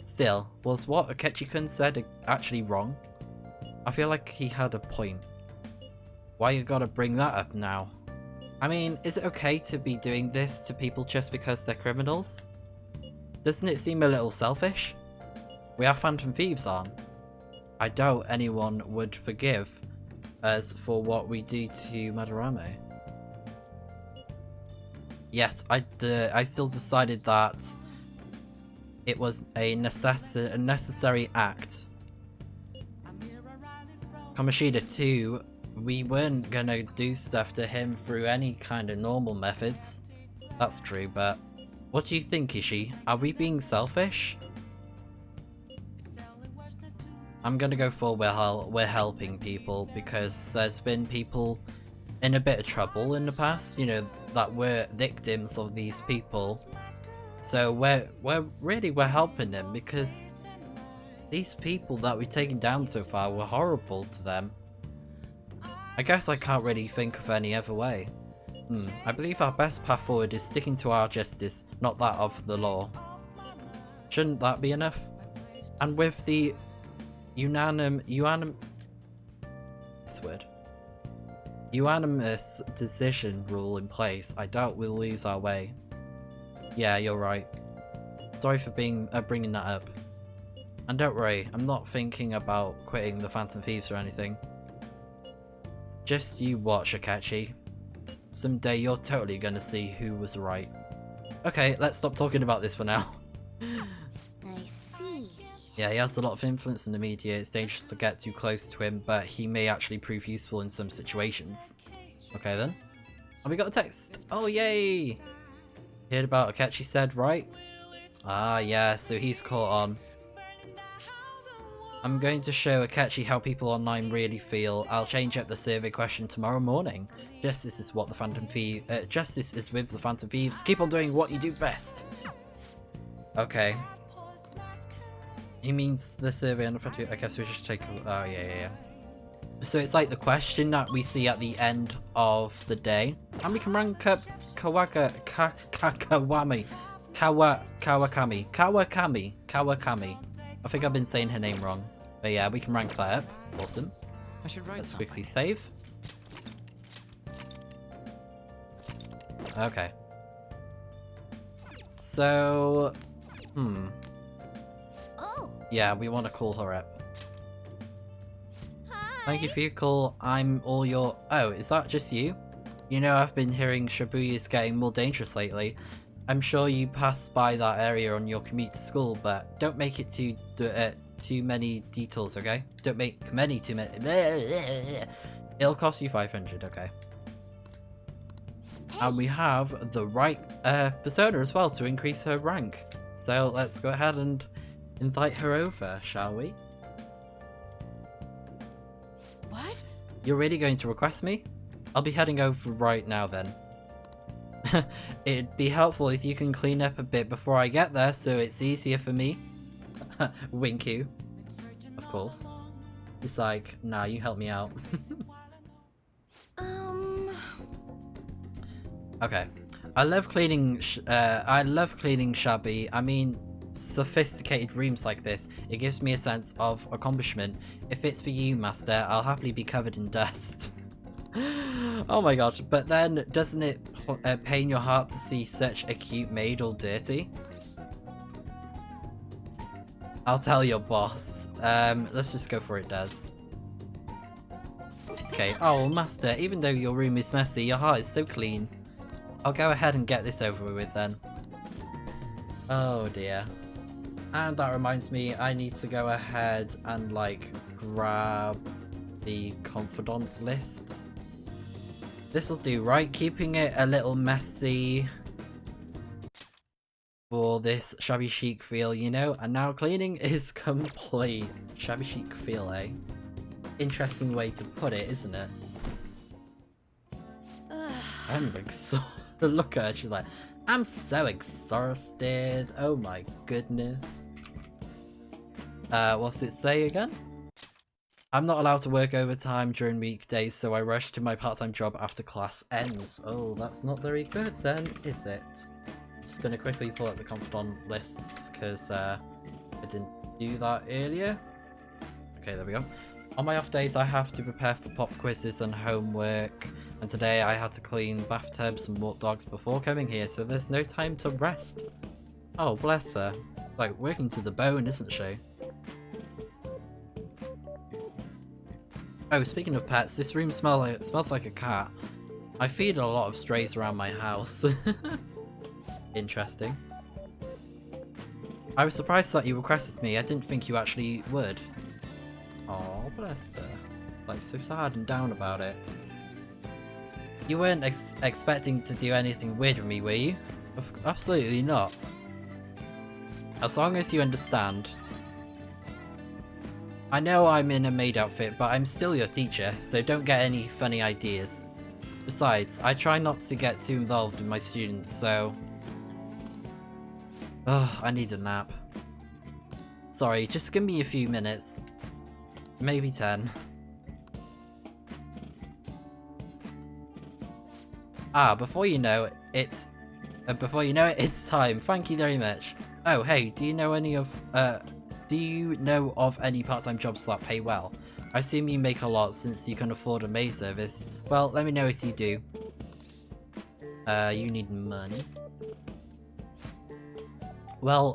Still, was what Akechi-kun said actually wrong? I feel like he had a point. Why you gotta bring that up now? I mean, is it okay to be doing this to people just because they're criminals? Doesn't it seem a little selfish? We are Phantom Thieves, aren't? I doubt anyone would forgive us for what we do to Madarame. Yes, I still decided that it was a necessary act. Kamoshida too, we weren't gonna do stuff to him through any kind of normal methods. That's true, but what do you think, Ishii? Are we being selfish? I'm gonna go for we're helping people because there's been people in a bit of trouble in the past, you know, that were victims of these people. So we're helping them because these people that we've taken down so far were horrible to them. I guess I can't really think of any other way. I believe our best path forward is sticking to our justice, not that of the law. Shouldn't that be enough? And with the unanimous decision rule in place, I doubt we'll lose our way. Yeah, you're right. Sorry for bringing that up. And don't worry, I'm not thinking about quitting the Phantom Thieves or anything. Just you watch, Akechi. Someday you're totally gonna see who was right. Okay, let's stop talking about this for now. I see. Yeah, he has a lot of influence in the media. It's dangerous to get too close to him, but he may actually prove useful in some situations. Okay then. And we got a text. Oh yay! Heard about Akechi said, right? Ah yeah, so he's caught on. I'm going to show Akechi how people online really feel. I'll change up the survey question tomorrow morning. Justice is what the Phantom Thieves. Justice is with the Phantom Thieves. Keep on doing what you do best. Okay. He means the survey on the Phantom. I guess we just take. Oh yeah. So it's like the question that we see at the end of the day, and we can rank up Kawakami. I think I've been saying her name wrong. But yeah, we can rank that up. Awesome. Let's quickly save. Okay. So... Oh. Yeah, we want to call her up. Hi. Thank you for your call. I'm all your... Oh, is that just you? You know, I've been hearing Shibuya's getting more dangerous lately. I'm sure you pass by that area on your commute to school, but don't make it too many details, okay? Don't make too many. It'll cost you 500, okay? Hey. And we have the right persona as well to increase her rank. So let's go ahead and invite her over, shall we? What? You're really going to request me? I'll be heading over right now then. It'd be helpful if you can clean up a bit before I get there so it's easier for me. Wink you. Of course. It's like, nah, you help me out. Okay. I love cleaning shabby, I mean sophisticated rooms like this. It gives me a sense of accomplishment. If it's for you, master, I'll happily be covered in dust. Oh my god, but then doesn't it pain your heart to see such a cute maid all dirty? I'll tell your boss. Let's just go for it, Des. Okay, oh master, even though your room is messy, your heart is so clean. I'll go ahead and get this over with then. Oh dear. And that reminds me, I need to go ahead and like grab the confidant list. This'll do, right? Keeping it a little messy for this shabby chic feel, you know? And now cleaning is complete. Shabby chic feel, eh? Interesting way to put it, isn't it? I'm exhausted. Look at her, she's like, I'm so exhausted. Oh my goodness. What's it say again? I'm not allowed to work overtime during weekdays, so I rush to my part-time job after class ends. Oh, that's not very good then, is it? Just gonna quickly pull up the confidant lists, because I didn't do that earlier. Okay, there we go. On my off days, I have to prepare for pop quizzes and homework, and today I had to clean bathtubs and walk dogs before coming here, so there's no time to rest. Oh, bless her. Like, working to the bone, isn't she? Oh, speaking of pets, this room smells like a cat. I feed a lot of strays around my house. Interesting. I was surprised that you requested me. I didn't think you actually would. Oh, bless her. Like, so sad and down about it. You weren't expecting to do anything weird with me, were you? Absolutely not. As long as you understand. I know I'm in a maid outfit, but I'm still your teacher, so don't get any funny ideas. Besides, I try not to get too involved with my students, so... Oh, I need a nap. Sorry, just give me a few minutes. Maybe 10. Before you know it, it's time. Thank you very much. Oh, hey, do you know of any part-time jobs that pay well? I assume you make a lot since you can afford a maid service. Well, let me know if you do. You need money. Well,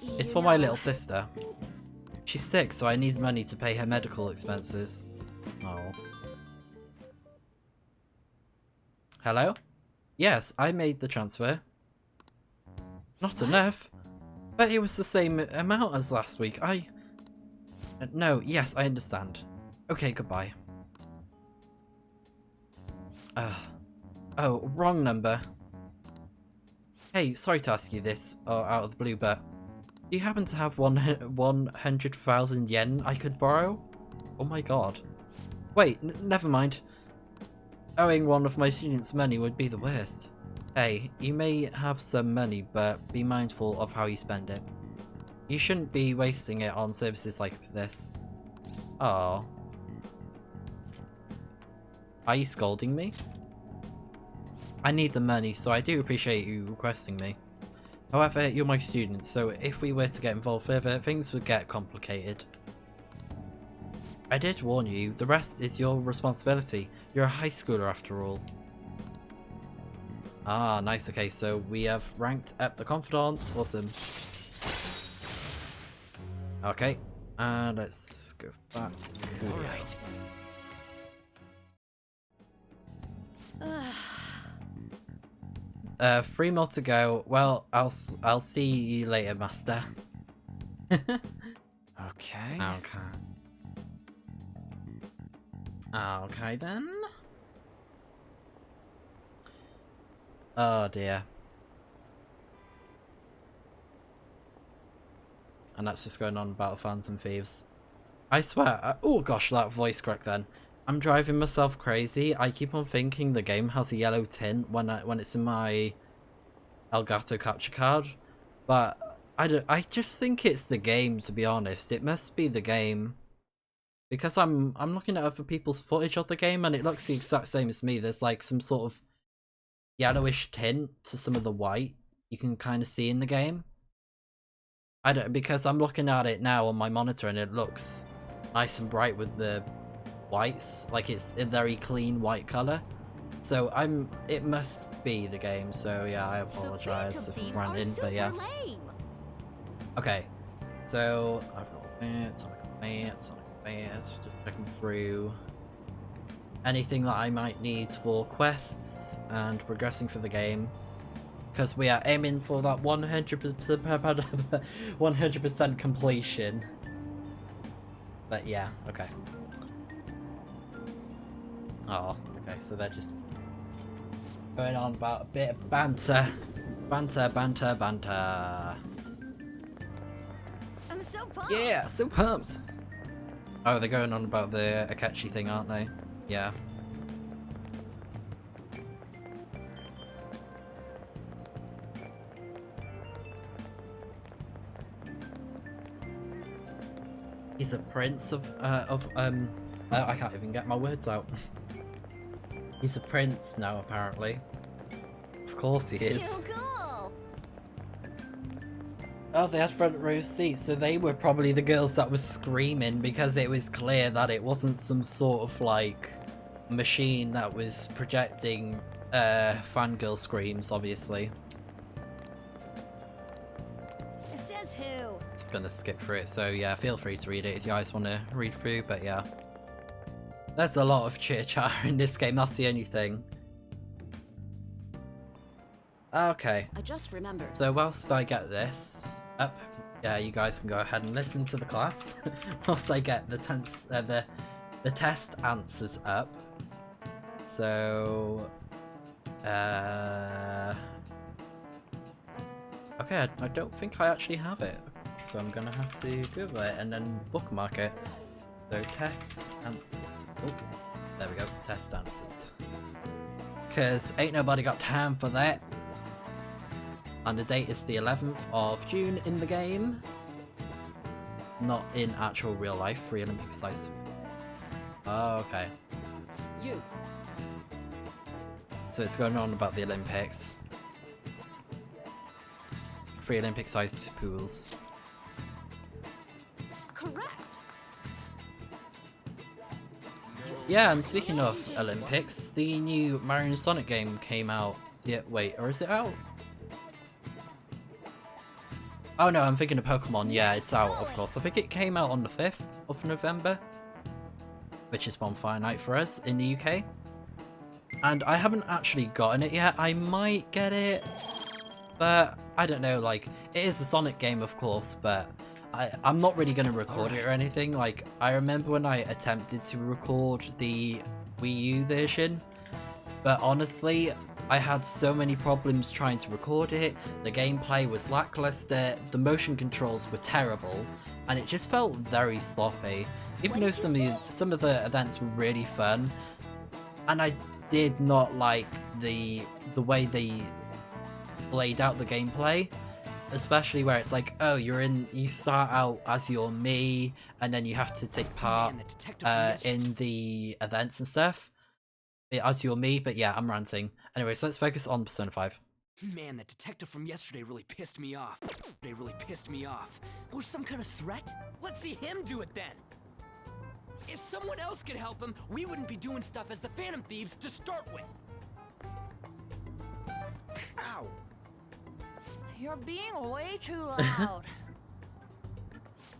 it's for my little sister. She's sick, so I need money to pay her medical expenses. Oh. Hello? Yes, I made the transfer. Not enough. But it was the same amount as last week. No, yes, I understand. Okay, goodbye. Oh, wrong number. Hey, sorry to ask you this, out of the blue, but do you happen to have 100,000 yen I could borrow? Oh my god. Wait, never mind. Owing one of my students money would be the worst. Hey, you may have some money, but be mindful of how you spend it. You shouldn't be wasting it on services like this. Oh. Are you scolding me? I need the money, so I do appreciate you requesting me. However, you're my student, so if we were to get involved further, things would get complicated. I did warn you, the rest is your responsibility. You're a high schooler after all. Ah, nice, okay, so we have ranked up the confidant, awesome. Okay, and let's go back. Alright. 3 more to go. Well, I'll see you later, master. Okay. Okay then. Oh dear. And that's just going on about Phantom Thieves. I swear, oh gosh, that voice crack then. I'm driving myself crazy. I keep on thinking the game has a yellow tint when it's in my Elgato capture card, but I just think it's the game, to be honest. It must be the game. Because I'm looking at other people's footage of the game and it looks the exact same as me. There's like some sort of yellowish tint to some of the white you can kind of see in the game. Because I'm looking at it now on my monitor and it looks nice and bright with the whites, like it's a very clean white color. So it must be the game. So yeah, I apologize if I'm ranting, but yeah. Okay, so I've got Sonic, just checking through anything that I might need for quests and progressing for the game, because we are aiming for that 100% completion. But yeah, okay. Oh, okay, so they're just going on about a bit of banter. Banter. I'm so pumped. Yeah, so pumped. Oh, they're going on about the Akechi thing, aren't they? Yeah. He's a prince of I can't even get my words out. He's a prince now, apparently. Of course he is. So cool. Oh, they had front row seats, so they were probably the girls that was screaming, because it was clear that it wasn't some sort of like machine that was projecting fangirl screams, obviously. It says who. Just gonna skip through it, so yeah, feel free to read it if you guys want to read through, but yeah. There's a lot of chitter chatter in this game, that's the only thing. Okay. I just remembered. So whilst I get this up, yeah, you guys can go ahead and listen to the class. Whilst I get the test answers up. So okay, I don't think I actually have it. So I'm gonna have to Google it and then bookmark it. So test answer. Oh, there we go, test answers. Cause ain't nobody got time for that. And the date is the 11th of June in the game. Not in actual real life, real and precise. Oh, okay. You. So it's going on about the Olympics. 3 Olympic-sized pools. Correct. Yeah, and speaking of Olympics, the new Mario and Sonic game came out. Yeah, wait, or is it out? Oh no, I'm thinking of Pokemon. Yeah, it's out, of course. I think it came out on the 5th of November, which is Bonfire Night for us in the UK. And I haven't actually gotten it yet. I might get it, but I don't know. Like, it is a Sonic game, of course, but I'm not really going to record it or anything. Like, I remember when I attempted to record the Wii U version, but honestly, I had so many problems trying to record it. The gameplay was lackluster, the motion controls were terrible, and it just felt very sloppy. Even though some of the events were really fun, and I did not like the way they laid out the gameplay, especially where it's like, oh, you start out as your me, and then you have to take part in the events and stuff as your me. But yeah, I'm ranting. Anyway, so let's focus on Persona 5. Man, that detective from yesterday really pissed me off. It was some kind of threat? Let's see him do it then. If someone else could help him, we wouldn't be doing stuff as the Phantom Thieves to start with. Ow! You're being way too loud.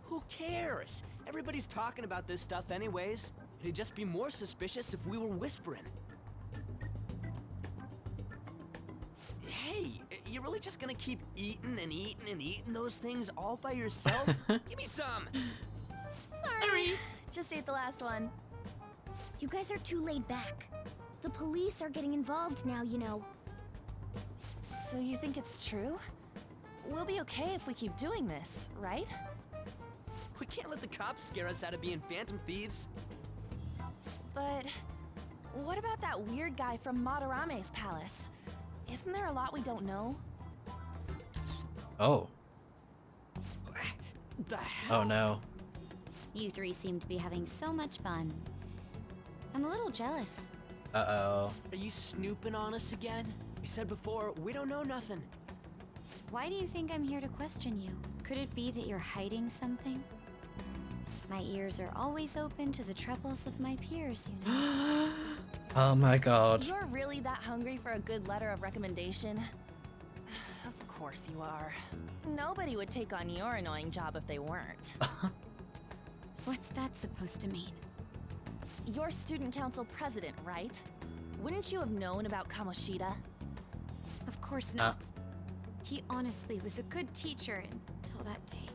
Who cares? Everybody's talking about this stuff anyways. It'd just be more suspicious if we were whispering. Hey, you're really just gonna keep eating and eating and eating those things all by yourself? Give me some! Sorry, just ate the last one. You guys are too laid back. The police are getting involved now, you know. So you think it's true? We'll be okay if we keep doing this, right? We can't let the cops scare us out of being Phantom Thieves. But what about that weird guy from Madarame's palace? Isn't there a lot we don't know? Oh. The hell? Oh no. You three seem to be having so much fun. I'm a little jealous. Uh-oh. Are you snooping on us again? You said before, we don't know nothing. Why do you think I'm here to question you? Could it be that you're hiding something? My ears are always open to the troubles of my peers, you know. Oh my god. You're really that hungry for a good letter of recommendation? Of course you are. Nobody would take on your annoying job if they weren't. What's that supposed to mean? You're student council president, right? Wouldn't you have known about Kamoshida? Of course not. He honestly was a good teacher until that day.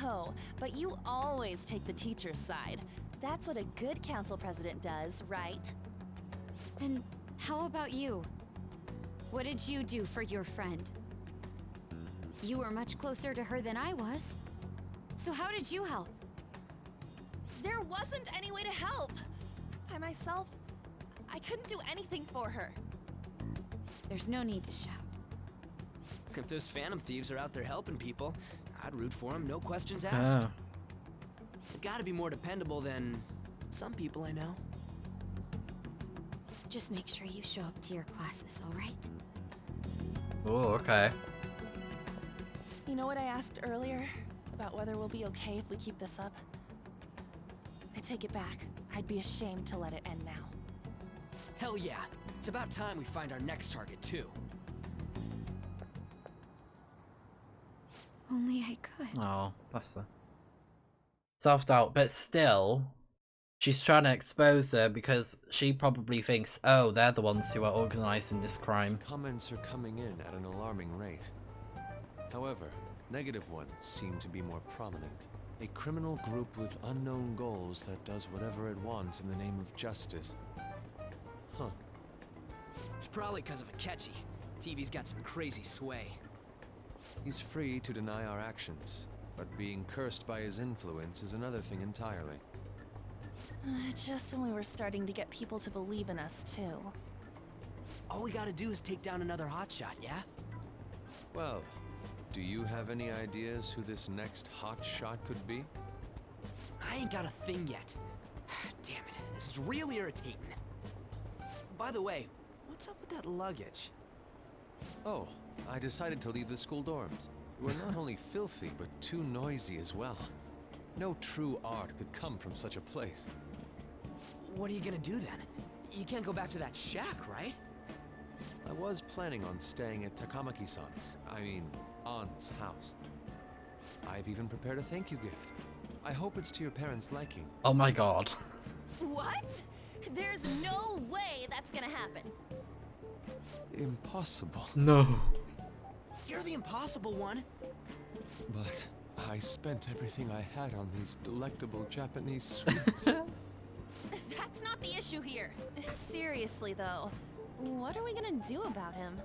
Oh, but you always take the teacher's side. That's what a good council president does, right? Then how about you? What did you do for your friend? You were much closer to her than I was. So how did you help? There wasn't any way to help. By myself, I couldn't do anything for her. There's no need to shout. If those Phantom Thieves are out there helping people, I'd root for them, no questions asked. They've gotta be more dependable than some people I know. Just make sure you show up to your classes, alright? Oh, okay. You know what I asked earlier? About whether we'll be okay if we keep this up? I take it back. I'd be ashamed to let it end now. Hell yeah. It's about time we find our next target, too. Only I could. Oh, bless her. Self-doubt, but still, she's trying to expose her because she probably thinks, oh, they're the ones who are organizing this crime. Comments are coming in at an alarming rate. However, negative ones seem to be more prominent. A criminal group with unknown goals that does whatever it wants in the name of justice. Huh. It's probably because of Akechi. TV's got some crazy sway. He's free to deny our actions, but being cursed by his influence is another thing entirely. Just when we were starting to get people to believe in us, too. All we gotta do is take down another hotshot, yeah? Well, do you have any ideas who this next hotshot could be? I ain't got a thing yet. Damn it, this is real irritating. By the way, What's up with that luggage? Oh, I decided to leave the school dorms. We're not only filthy, but too noisy as well. No true art could come from such a place. What are you gonna do then? You can't go back to that shack, right? I was planning on staying at Takamaki-san's, Ann's house. I've even prepared a thank you gift. I hope it's to your parents' liking. Oh my god. What? There's no way that's gonna happen. Impossible. No. You're the impossible one. But I spent everything I had on these delectable Japanese sweets. That's not the issue here. Seriously, though, what are we gonna do about him?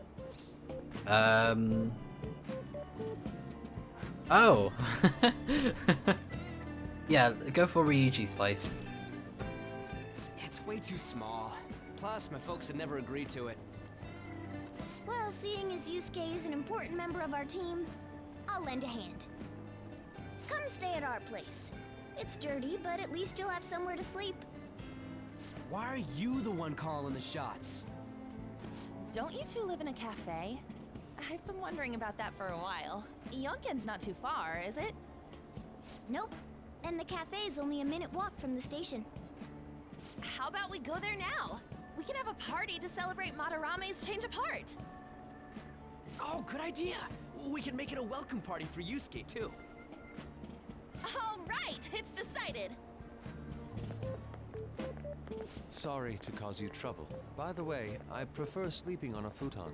Oh. Yeah, go for Ryuji's place. It's way too small. Plus, my folks had never agreed to it. Well, seeing as Yusuke is an important member of our team, I'll lend a hand. Come stay at our place. It's dirty, but at least you'll have somewhere to sleep. Why are you the one calling the shots? Don't you two live in a cafe? I've been wondering about that for a while. Yonken's not too far, is it? Nope. And the cafe's only a minute walk from the station. How about we go there now? We can have a party to celebrate Madarame's change of heart. Oh, good idea. We can make it a welcome party for Yusuke, too. All right, it's decided. Sorry to cause you trouble. By the way, I prefer sleeping on a futon.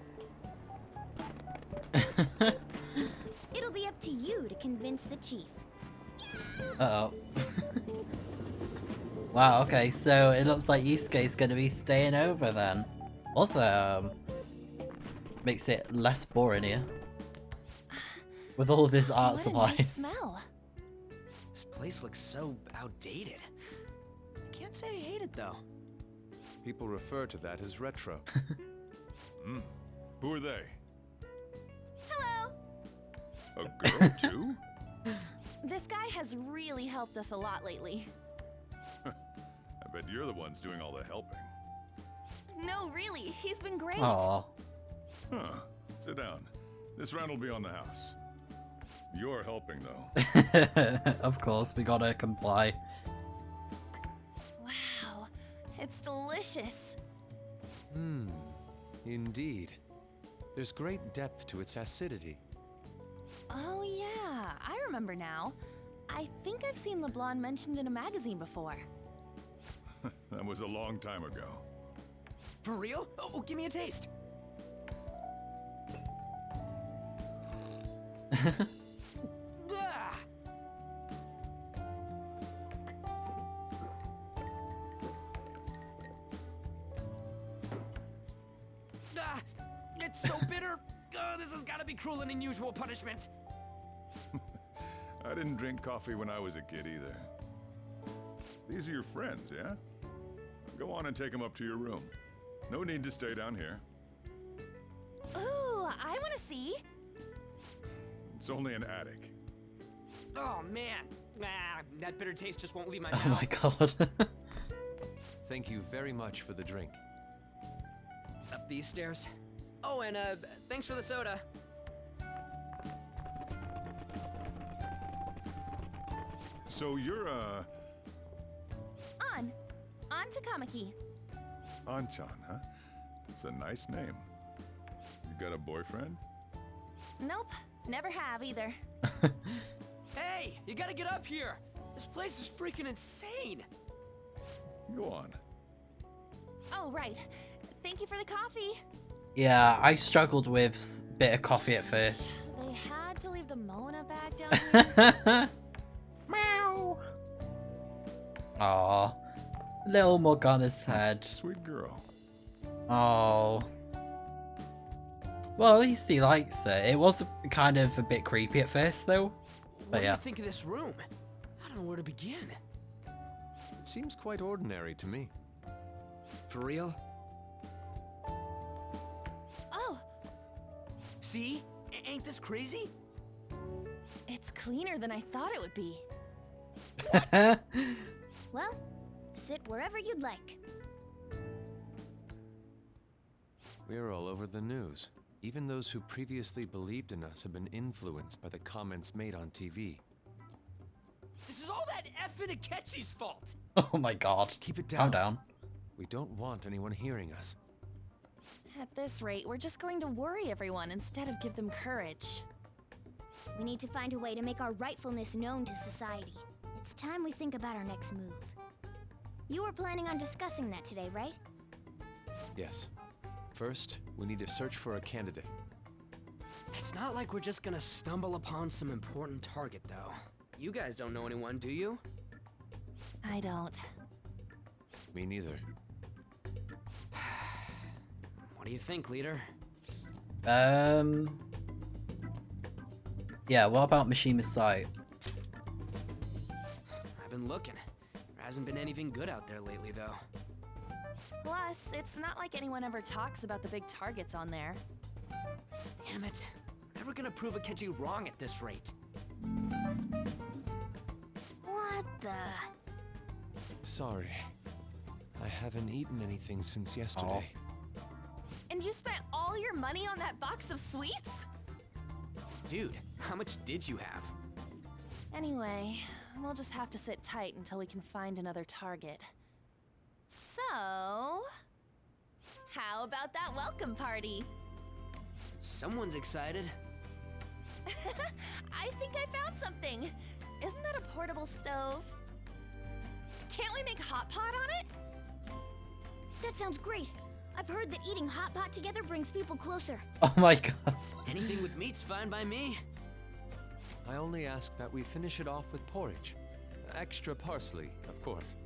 It'll be up to you to convince the chief. Uh-oh. Wow, okay, so it looks like Yusuke's gonna be staying over then. Also, makes it less boring here. With all this art What supplies. a nice smell. This place looks so outdated. Can't say I hate it, though. People refer to that as retro. Who are they? Hello. A girl, too? This guy has really helped us a lot lately. I bet you're the ones doing all the helping. No, really, he's been great. Aww. Huh. Sit down. This round will be on the house. You're helping, though. Of course, we gotta comply. Wow, it's delicious. Indeed. There's great depth to its acidity. Oh yeah, I remember now. I think I've seen the blonde mentioned in a magazine before. That was a long time ago. For real? Oh, give me a taste. Ah! Ah, it's so bitter. This has got to be cruel and unusual punishment. I didn't drink coffee when I was a kid either. These are your friends, yeah? Go on and take them up to your room. No need to stay down here. Ooh, I want to see. It's only an attic. Oh man, that bitter taste just won't leave my Oh mouth. my god. Thank you very much for the drink. Up these stairs. Oh, and thanks for the soda. So you're, On Takamaki. Anchan, huh? It's a nice name. You got a boyfriend? Nope, never have either. Hey, you gotta get up here. This place is freaking insane. Go on. Oh, right. Thank you for the coffee. Yeah, I struggled with bitter coffee at first. They had to leave the Mona bag down here. Meow. Aw. Little Morgana's head. Sweet girl. Oh. Well, at least he likes it. It was kind of a bit creepy at first, though. What But do yeah. you think of this room? I don't know where to begin. It seems quite ordinary to me. For real? Oh, See? Ain't this crazy? it's cleaner than I thought it would be. Well, sit wherever you'd like. We're all over the news. Even those who previously believed in us have been influenced by the comments made on TV. This is all that effing Akechi's fault! Oh my god. Keep it down. Calm down. We don't want anyone hearing us. At this rate, we're just going to worry everyone instead of give them courage. We need to find a way to make our rightfulness known to society. It's time we think about our next move. You were planning on discussing that today, right? Yes. First, we need to search for a candidate. It's not like we're just gonna stumble upon some important target, though. You guys don't know anyone, do you? I don't. Me neither. What do you think, leader? Yeah, what about Mishima's site? I've been looking. There hasn't been anything good out there lately, though. Plus, it's not like anyone ever talks about the big targets on there. Damn it. We're never gonna prove Akechi wrong at this rate. What the? Sorry. I haven't eaten anything since yesterday. And you spent all your money on that box of sweets? Dude, how much did you have? Anyway, we'll just have to sit tight until we can find another target. So, how about that welcome party? Someone's excited. I think I found something. Isn't that a portable stove? Can't we make hot pot on it? That sounds great. I've heard that eating hot pot together brings people closer. Oh my god. Anything with meat's fine by me. I only ask that we finish it off with porridge. Extra parsley, of course.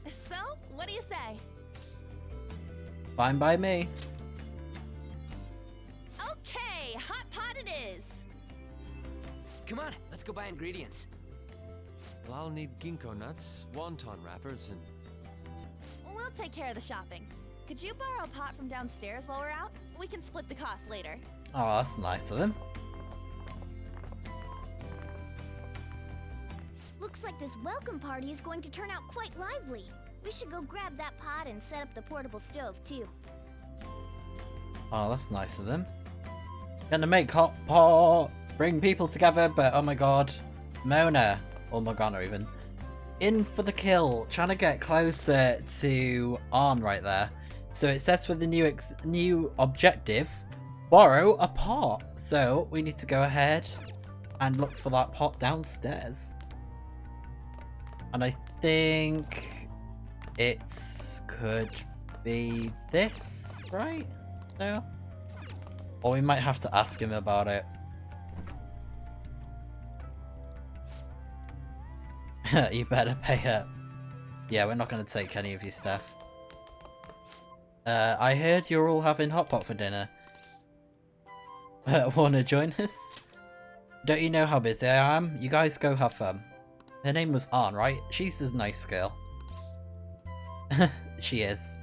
So, what do you say? Fine by me. Okay, hot pot it is. Come on, let's go buy ingredients. Well, I'll need ginkgo nuts, wonton wrappers, and... We'll take care of the shopping. Could you borrow a pot from downstairs while we're out? We can split the cost later. Oh, that's nice of them. Looks like this welcome party is going to turn out quite lively. We should go grab that pot and set up the portable stove, too. Oh, that's nice of them. Gonna make hot pot, bring people together, but oh my god. Mona, or Morgana even, in for the kill, trying to get closer to Arn right there. So it says for the new objective, borrow a pot. So we need to go ahead and look for that pot downstairs. And I think it could be this, right? No? Or we might have to ask him about it. You better pay up. Yeah, we're not going to take any of your stuff. I heard you're all having hot pot for dinner. Wanna join us? Don't you know how busy I am? You guys go have fun. Her name was Ann, right? She's a nice girl. She is.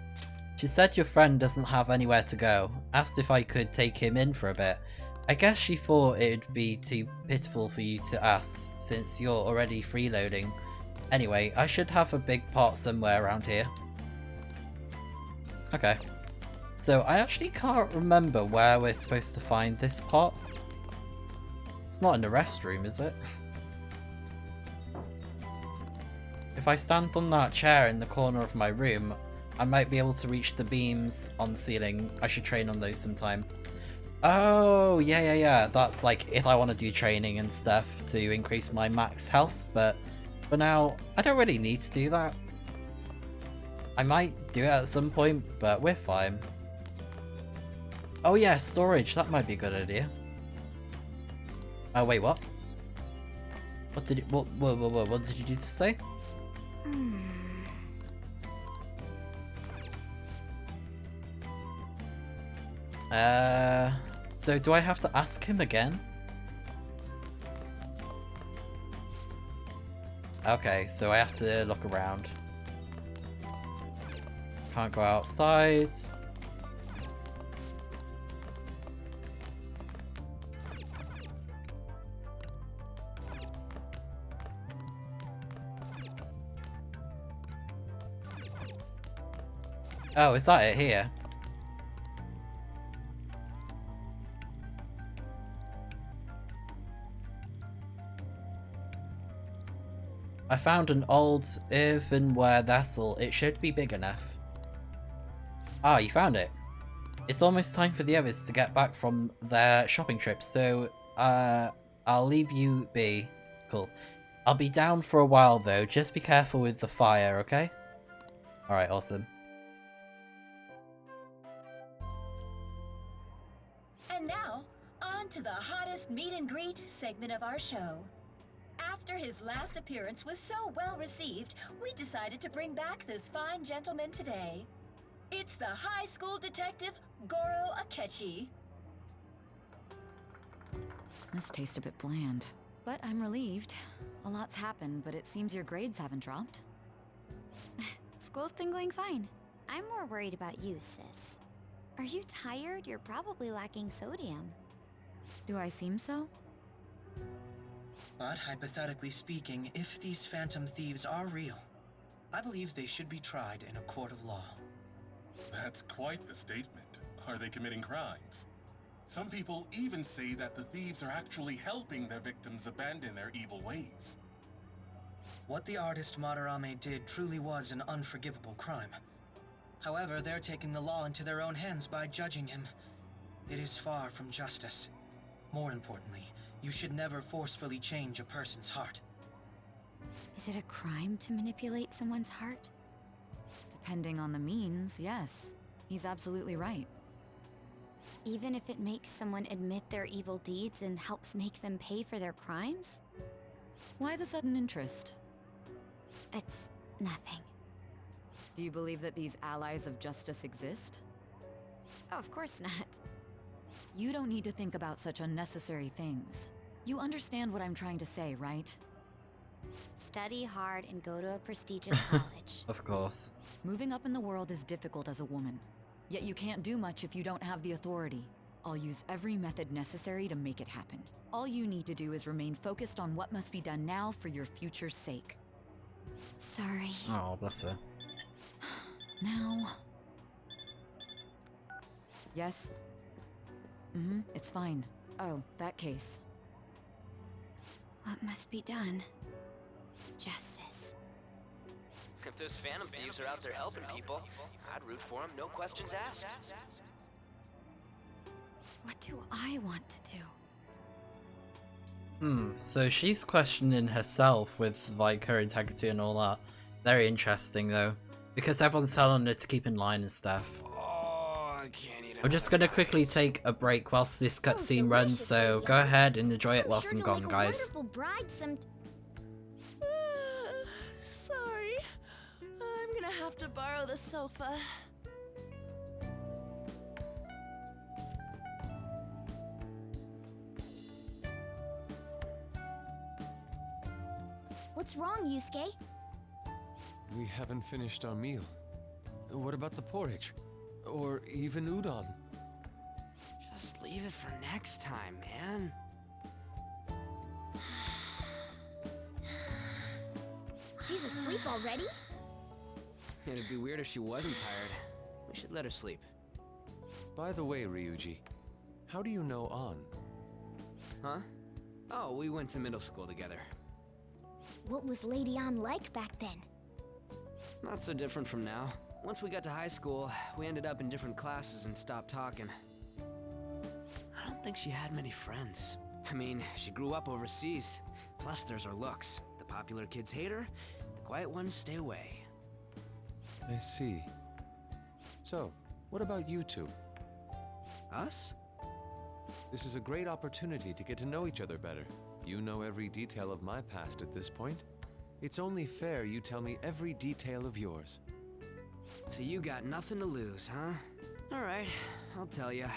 She said your friend doesn't have anywhere to go. Asked if I could take him in for a bit. I guess she thought it would be too pitiful for you to ask, since you're already freeloading. Anyway, I should have a big pot somewhere around here. Okay. So, I actually can't remember where we're supposed to find this pot. It's not in the restroom, is it? If I stand on that chair in the corner of my room, I might be able to reach the beams on the ceiling. I should train on those sometime. Oh, yeah. That's like if I want to do training and stuff to increase my max health, but for now, I don't really need to do that. I might do it at some point, but we're fine. Oh yeah, storage. That might be a good idea. Oh, wait, what? What did you, what did you do to say? So do I have to ask him again? Okay, so I have to look around. Can't go outside. Oh, is that it here? I found an old earthenware vessel. It should be big enough. Ah, you found it. It's almost time for the others to get back from their shopping trip, so I'll leave you be. Cool. I'll be down for a while though. Just be careful with the fire, okay? Alright, awesome. And now, on to the hottest meet and greet segment of our show. After his last appearance was so well received, we decided to bring back this fine gentleman today. It's the high school detective, Goro Akechi. This tastes a bit bland, but I'm relieved. A lot's happened, but it seems your grades haven't dropped. School's been going fine. I'm more worried about you, sis. Are you tired? You're probably lacking sodium. Do I seem so? But hypothetically speaking, if these phantom thieves are real, I believe they should be tried in a court of law. That's quite the statement. Are they committing crimes? Some people even say that the thieves are actually helping their victims abandon their evil ways. What the artist Madarame did truly was an unforgivable crime. However, they're taking the law into their own hands by judging him. It is far from justice. More importantly, you should never forcefully change a person's heart. Is it a crime to manipulate someone's heart? Depending on the means, yes. He's absolutely right. Even if it makes someone admit their evil deeds and helps make them pay for their crimes? Why the sudden interest? It's nothing. Do you believe that these allies of justice exist? Oh, of course not. You don't need to think about such unnecessary things. You understand what I'm trying to say, right? Study hard and go to a prestigious college. Of course. Moving up in the world is difficult as a woman. Yet you can't do much if you don't have the authority. I'll use every method necessary to make it happen. All you need to do is remain focused on what must be done now for your future's sake. Sorry. Oh, bless her. Now... Yes? It's fine. Oh, that case. What must be done? Justice. If those phantom thieves are out there helping people, I'd root for them, no questions asked. What do I want to do? So she's questioning herself with, like, her integrity and all that. Very interesting, though. Because everyone's telling her to keep in line and stuff. Oh, I can't eat I'm just gonna quickly take a break whilst this cutscene runs, so go ahead and enjoy it whilst I'm gone, guys. Sorry. I'm gonna have to borrow the sofa. What's wrong, Yusuke? We haven't finished our meal. What about the porridge? Or even udon? Just leave it for next time, man. She's asleep already? It'd be weird if she wasn't tired. We should let her sleep. By the way, Ryuji, how do you know An? Huh? Oh, we went to middle school together. What was Lady An like back then? Not so different from now. Once we got to high school, we ended up in different classes and stopped talking. I don't think she had many friends. I mean, she grew up overseas. Plus, there's her looks. The popular kids hate her, the quiet ones stay away. I see. So, what about you two? Us? This is a great opportunity to get to know each other better. You know every detail of my past at this point. It's only fair you tell me every detail of yours. So you got nothing to lose, huh? Alright, I'll tell you.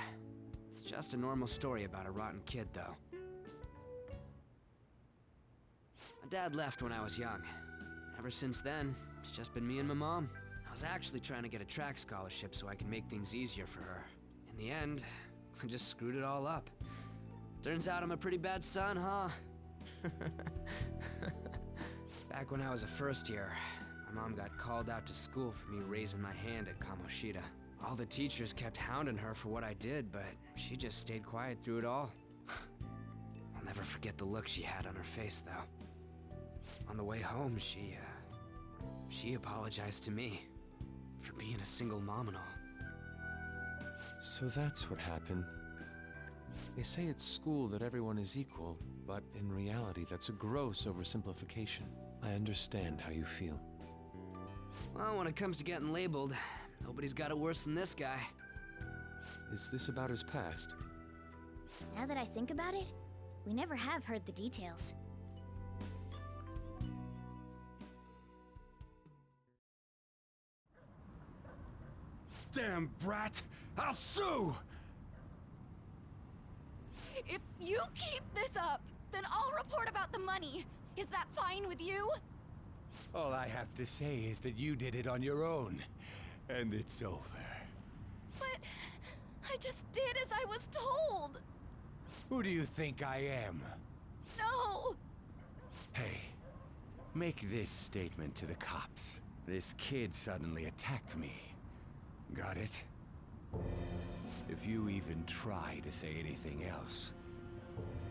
It's just a normal story about a rotten kid, though. My dad left when I was young. Ever since then, it's just been me and my mom. I was actually trying to get a track scholarship so I could make things easier for her. In the end, I just screwed it all up. Turns out I'm a pretty bad son, huh? Back when I was a first year, my mom got called out to school for me raising my hand at Kamoshida. All the teachers kept hounding her for what I did, but she just stayed quiet through it all. I'll never forget the look she had on her face, though. On the way home, she apologized to me for being a single mom and all. So that's what happened. They say at school that everyone is equal, but in reality that's a gross oversimplification. I understand how you feel. Well, when it comes to getting labeled, nobody's got it worse than this guy. Is this about his past? Now that I think about it, we never have heard the details. Damn brat! I'll sue! If you keep this up, then I'll report about the money. Is that fine with you? All I have to say is that you did it on your own, and it's over. But I just did as I was told. Who do you think I am? No! Hey, make this statement to the cops. This kid suddenly attacked me. Got it? If you even try to say anything else,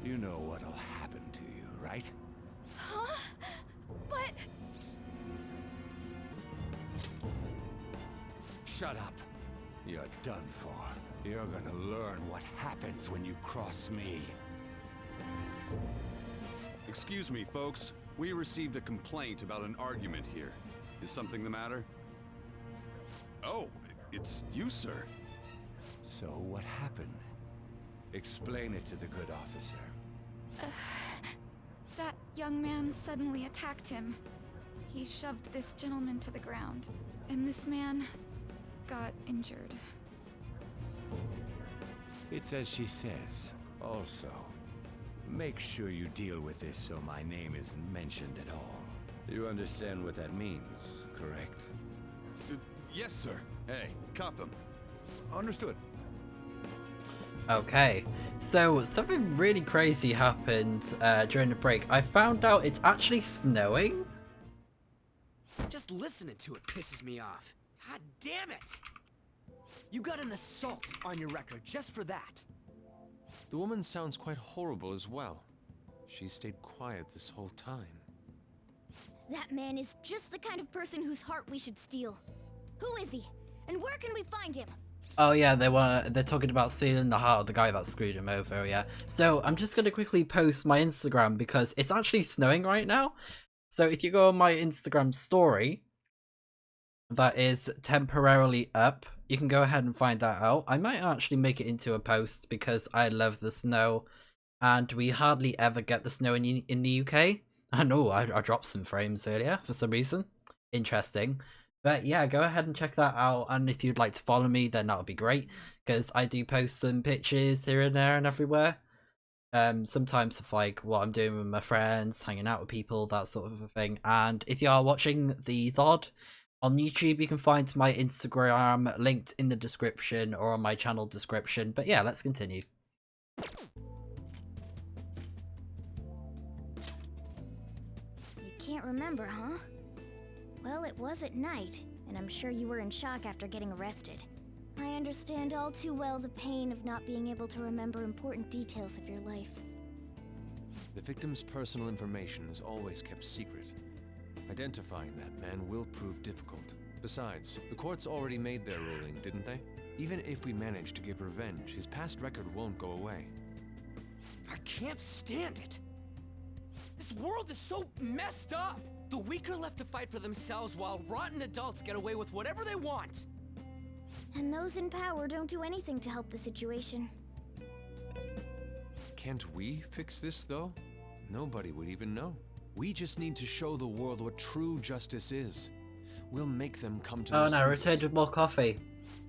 you know what'll happen to you, right? Huh? But... Shut up. You're done for. You're gonna learn what happens when you cross me. Excuse me, folks. We received a complaint about an argument here. Is something the matter? Oh, it's you, sir. So what happened? Explain it to the good officer. That young man suddenly attacked him. He shoved this gentleman to the ground, and this man got injured. It's as she says. Also, make sure you deal with this so my name isn't mentioned at all. You understand what that means, correct? Yes, sir. Hey, cuff him. Understood. Okay, so something really crazy happened during the break. I found out it's actually snowing. Just listening to it pisses me off. God damn it! You got an assault on your record just for that. The woman sounds quite horrible as well. She stayed quiet this whole time. That man is just the kind of person whose heart we should steal. Who is he? And where can we find him? Oh yeah, they're talking about stealing the heart of the guy that screwed him over, yeah. So I'm just gonna quickly post my Instagram because it's actually snowing right now. So if you go on my Instagram story, that is temporarily up, you can go ahead and find that out. I might actually make it into a post because I love the snow, and we hardly ever get the snow in the UK. I know I dropped some frames earlier for some reason. Interesting. But yeah, go ahead and check that out, and if you'd like to follow me, then that would be great, because I do post some pictures here and there and everywhere. Sometimes of like what I'm doing with my friends, hanging out with people, that sort of a thing. And if you are watching the VOD on YouTube, you can find my Instagram linked in the description or on my channel description. But yeah, let's continue. You can't remember, huh? Well, it was at night, and I'm sure you were in shock after getting arrested. I understand all too well the pain of not being able to remember important details of your life. The victim's personal information is always kept secret. Identifying that man will prove difficult. Besides, the courts already made their ruling, didn't they? Even if we manage to get revenge, his past record won't go away. I can't stand it. This world is so messed up. The weak are left to fight for themselves while rotten adults get away with whatever they want. And those in power don't do anything to help the situation. Can't we fix this, though? Nobody would even know. We just need to show the world what true justice is. We'll make them come to their senses. Returned with more coffee.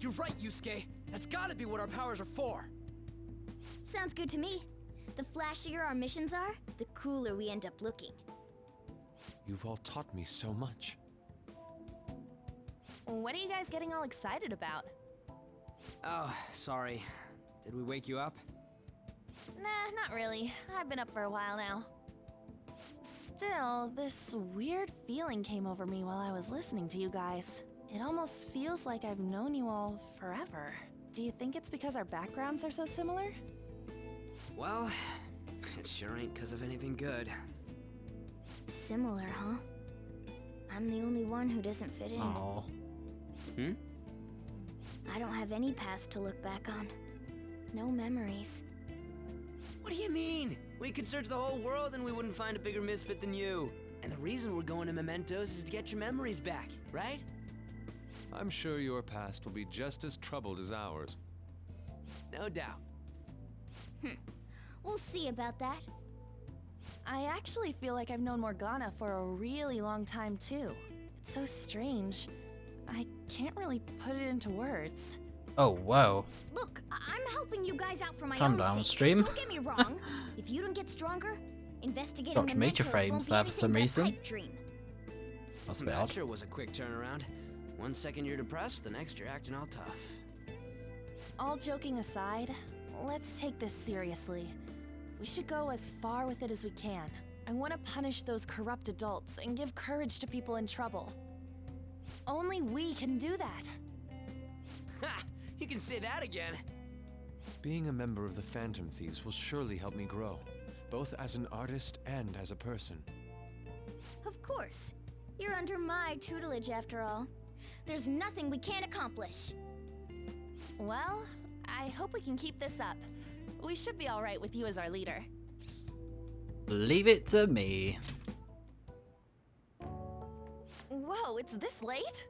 You're right, Yusuke. That's gotta be what our powers are for. Sounds good to me. The flashier our missions are, the cooler we end up looking. You've all taught me so much. What are you guys getting all excited about? Oh, sorry. Did we wake you up? Nah, not really. I've been up for a while now. Still, this weird feeling came over me while I was listening to you guys. It almost feels like I've known you all forever. Do you think it's because our backgrounds are so similar? Well, it sure ain't because of anything good. Similar, huh? I'm the only one who doesn't fit in. Oh. I don't have any past to look back on. No memories. What do you mean? We could search the whole world and we wouldn't find a bigger misfit than you. And the reason we're going to Mementos is to get your memories back, right? I'm sure your past will be just as troubled as ours. No doubt. We'll see about that. I actually feel like I've known Morgana for a really long time, too. It's so strange. I can't really put it into words. Oh, whoa. Look, I'm helping you guys out for my Calm own down, sake. stream. Don't get me wrong. If you don't get stronger, investigating Got major Mementos frames won't be there for some anything but a reason. pipe dream. That's a bit That odd. sure was a quick turnaround. One second you're depressed, the next you're acting all tough. All joking aside, let's take this seriously. We should go as far with it as we can. I want to punish those corrupt adults and give courage to people in trouble. Only we can do that. Ha! You can say that again. Being a member of the Phantom Thieves will surely help me grow, both as an artist and as a person. Of course. You're under my tutelage after all. There's nothing we can't accomplish. Well, I hope we can keep this up. We should be all right with you as our leader. Leave it to me. Whoa, it's this late?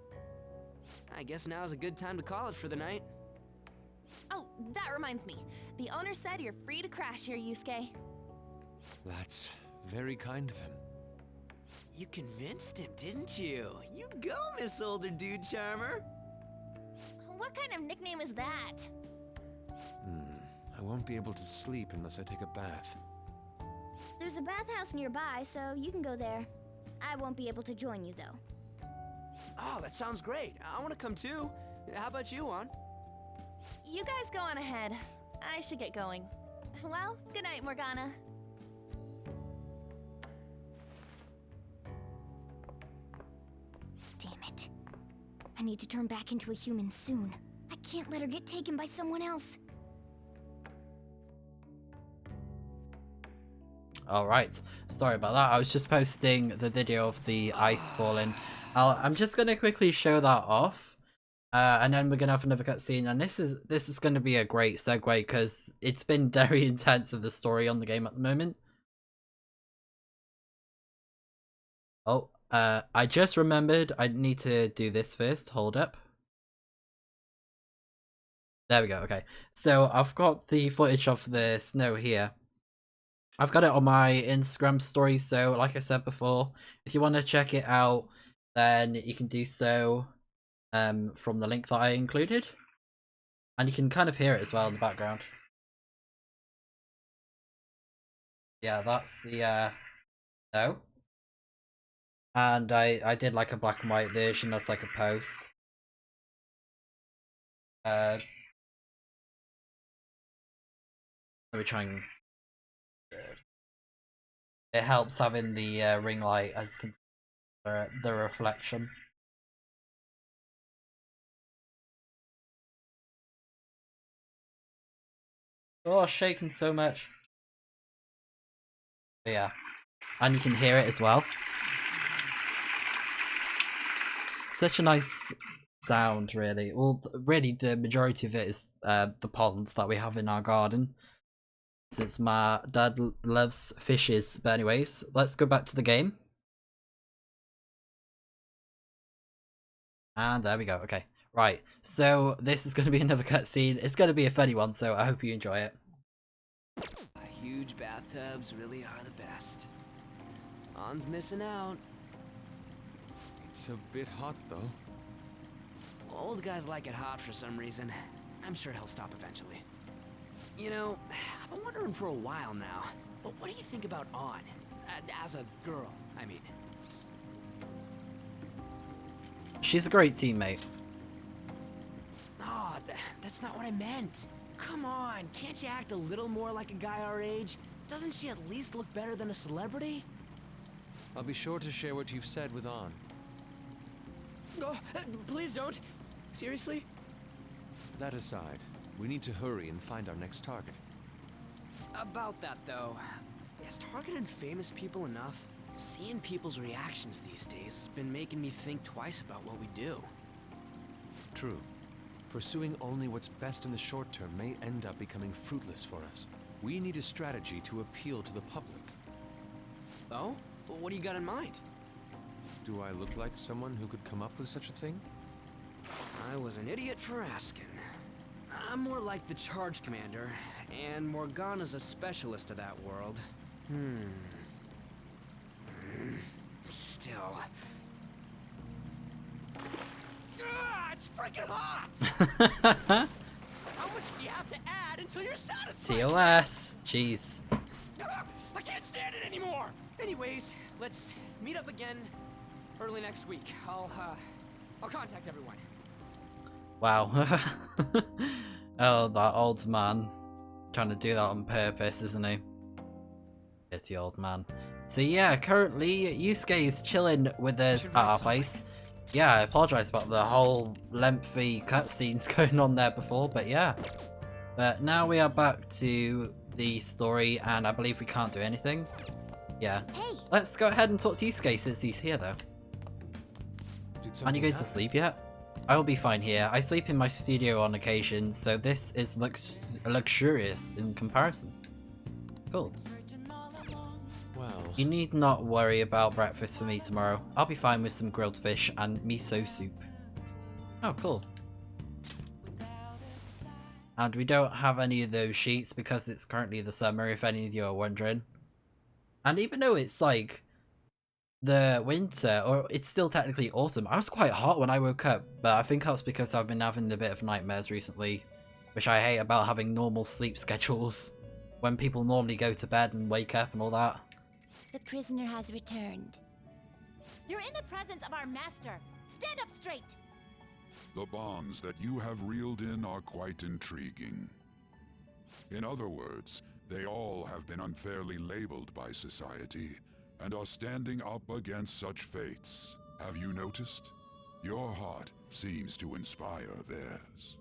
I guess now's a good time to call it for the night. Oh, that reminds me. The owner said you're free to crash here, Yusuke. That's very kind of him. You convinced him, didn't you? You go, Miss Older Dude Charmer. What kind of nickname is that? I won't be able to sleep unless I take a bath. There's a bathhouse nearby, so you can go there. I won't be able to join you, though. Oh, that sounds great. I want to come too. How about you, Juan? You guys go on ahead. I should get going. Well, good night, Morgana. Damn it. I need to turn back into a human soon. I can't let her get taken by someone else. Alright, sorry about that. I was just posting the video of the ice falling. I'm just going to quickly show that off. And then we're going to have another cutscene. And this is going to be a great segue because it's been very intense with the story on the game at the moment. Oh, I just remembered I need to do this first. Hold up. There we go, okay. So I've got the footage of the snow here. I've got it on my Instagram story, so like I said before, if you want to check it out, then you can do so from the link that I included. And you can kind of hear it as well in the background. Yeah, that's the snow. And I did like a black and white version as like a post. Let me try and... It helps having the ring light as you can see the reflection. Oh, shaking so much. But yeah, and you can hear it as well. Such a nice sound, really. Well, really, the majority of it is the ponds that we have in our garden. Since my dad loves fishes. But anyways, let's go back to the game. And there we go. Okay, right. So this is going to be another cutscene. It's going to be a funny one, so I hope you enjoy it. Huge bathtubs really are the best. On's missing out. It's a bit hot, though. Old guys like it hot for some reason. I'm sure he'll stop eventually. You know, I've been wondering for a while now, but what do you think about On? As a girl, I mean. She's a great teammate. Oh, that's not what I meant. Come on, can't you act a little more like a guy our age? Doesn't she at least look better than a celebrity? I'll be sure to share what you've said with On. Oh, please don't. Seriously? That aside, we need to hurry and find our next target. About that, though, is targeting famous people enough? Seeing people's reactions these days has been making me think twice about what we do. True. Pursuing only what's best in the short term may end up becoming fruitless for us. We need a strategy to appeal to the public. Oh? Well, what do you got in mind? Do I look like someone who could come up with such a thing? I was an idiot for asking. I'm more like the charge commander, and Morgana's a specialist of that world. Still. It's freaking hot! How much do you have to add until you're satisfied? TOS. Jeez. I can't stand it anymore! Anyways, let's meet up again early next week. I'll contact everyone. Wow. Oh, that old man. Trying to do that on purpose, isn't he? Dirty old man. So yeah, currently Yusuke is chilling with us at our place. Yeah, I apologise about the whole lengthy cutscenes going on there before, but yeah. But now we are back to the story, and I believe we can't do anything. Yeah. Hey. Let's go ahead and talk to Yusuke since he's here though. Aren't you going to sleep yet? I will be fine here. I sleep in my studio on occasion, so this is luxurious in comparison. Cool. Well, You need not worry about breakfast for me tomorrow. I'll be fine with some grilled fish and miso soup. Oh, cool. And we don't have any of those sheets because it's currently the summer, if any of you are wondering. And even though it's like the winter, or it's still technically autumn, I was quite hot when I woke up, but I think that's because I've been having a bit of nightmares recently, which I hate about having normal sleep schedules when people normally go to bed and wake up and all that. The prisoner has returned. You're in the presence of our master. Stand up straight. The bonds that you have reeled in are quite intriguing. In other words, they all have been unfairly labeled by society and are standing up against such fates. Have you noticed? Your heart seems to inspire theirs.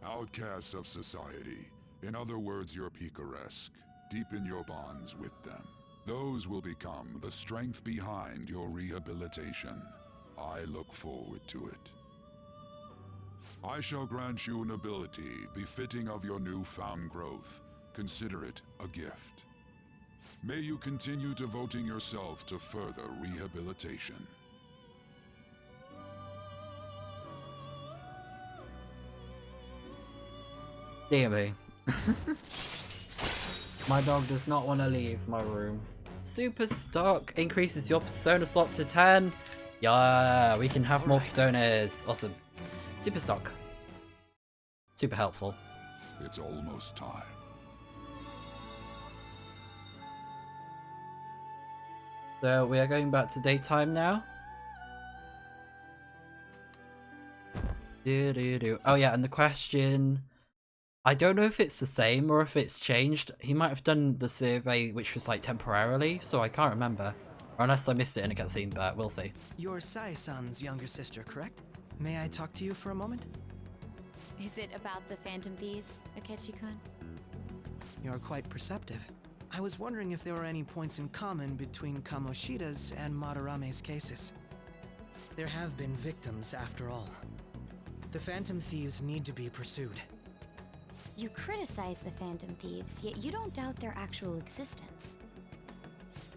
Outcasts of society, in other words, you're picaresque. Deepen your bonds with them. Those will become the strength behind your rehabilitation. I look forward to it. I shall grant you an ability befitting of your newfound growth. Consider it a gift. May you continue devoting yourself to further rehabilitation. Dear me. My dog does not want to leave my room. Super stock increases your persona slot to 10. Yeah, we can have more personas. Awesome. Super stock. Super helpful. It's almost time. So we are going back to daytime now. Oh yeah, and the question, I don't know if it's the same or if it's changed. He might have done the survey which was like temporarily, so I can't remember. Or unless I missed it in a cutscene, but we'll see. You're Sai-san's younger sister, correct? May I talk to you for a moment? Is it about the Phantom Thieves, Akechi-kun? You're quite perceptive. I was wondering if there were any points in common between Kamoshida's and Madarame's cases. There have been victims, after all. The Phantom Thieves need to be pursued. You criticize the Phantom Thieves, yet you don't doubt their actual existence.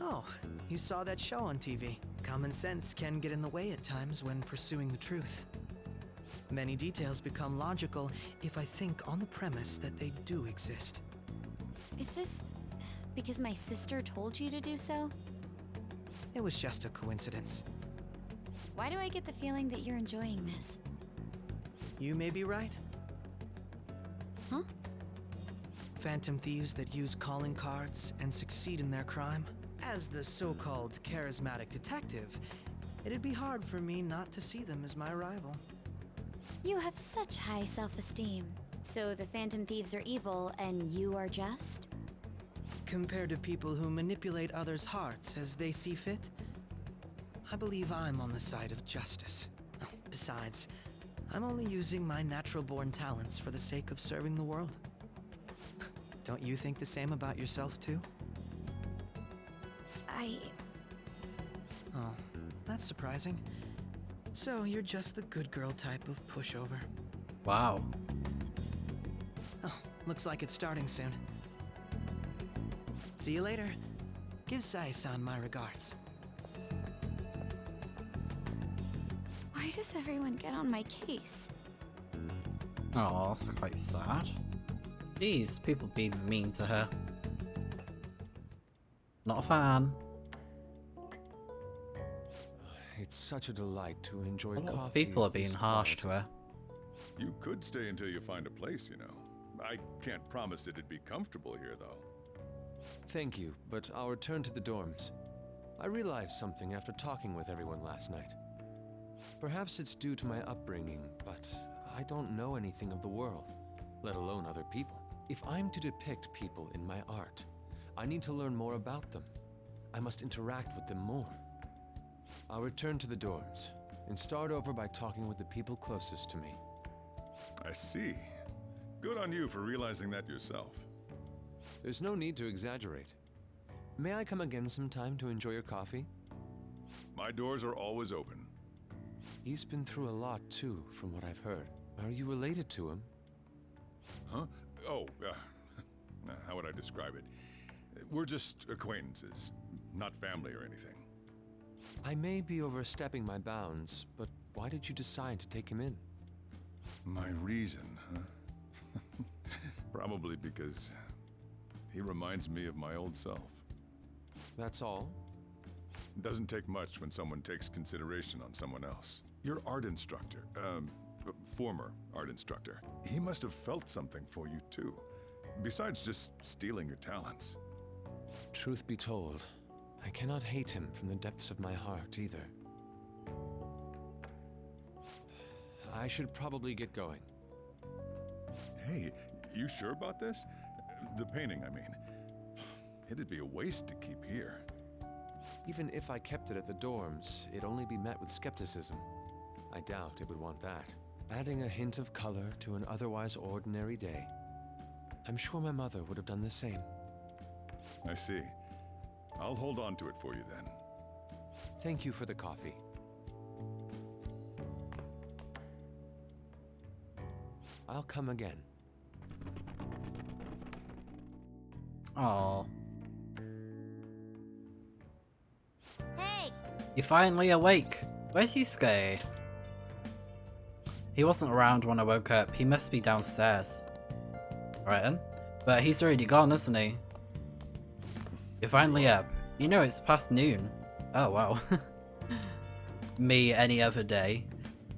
Oh, you saw that show on TV. Common sense can get in the way at times when pursuing the truth. Many details become logical if I think on the premise that they do exist. Is this because my sister told you to do so? It was just a coincidence. Why do I get the feeling that you're enjoying this? You may be right. Huh? Phantom thieves that use calling cards and succeed in their crime. As the so-called charismatic detective, it'd be hard for me not to see them as my rival. You have such high self-esteem. So the Phantom Thieves are evil and you are just? Compared to people who manipulate others' hearts as they see fit, I believe I'm on the side of justice. Besides, I'm only using my natural-born talents for the sake of serving the world. Don't you think the same about yourself, too? Oh, that's surprising. So you're just the good girl type of pushover. Wow. Oh, looks like it's starting soon. See you later. Give Sai-san my regards. Why does everyone get on my case? Oh, that's quite sad. Jeez, people being mean to her. Not a fan. It's such a delight to enjoy A lot coffee. of people are of this being harsh quality. to her. You could stay until you find a place, you know. I can't promise it'd be comfortable here, though. Thank you, but I'll return to the dorms. I realized something after talking with everyone last night. Perhaps it's due to my upbringing, but I don't know anything of the world, let alone other people. If I'm to depict people in my art, I need to learn more about them. I must interact with them more. I'll return to the dorms and start over by talking with the people closest to me. I see. Good on you for realizing that yourself. There's no need to exaggerate. May I come again sometime to enjoy your coffee? My doors are always open. He's been through a lot too, from what I've heard. Are you related to him? Huh? Oh, how would I describe it? We're just acquaintances, not family or anything. I may be overstepping my bounds, but why did you decide to take him in? My reason, huh? Probably because he reminds me of my old self. That's all? It doesn't take much when someone takes consideration on someone else. Your art instructor, former art instructor, he must have felt something for you too, besides just stealing your talents. Truth be told, I cannot hate him from the depths of my heart either. I should probably get going. Hey, you sure about this? The painting, I mean. It'd be a waste to keep here. Even if I kept it at the dorms, it'd only be met with skepticism. I doubt it would want that. Adding a hint of color to an otherwise ordinary day. I'm sure my mother would have done the same. I see. I'll hold on to it for you then. Thank you for the coffee. I'll come again. Oh. Hey! You're finally awake. Where's Yusuke? He wasn't around when I woke up. He must be downstairs. Right then. But he's already gone, isn't he? You're finally up. You know it's past noon. Oh wow. Me any other day.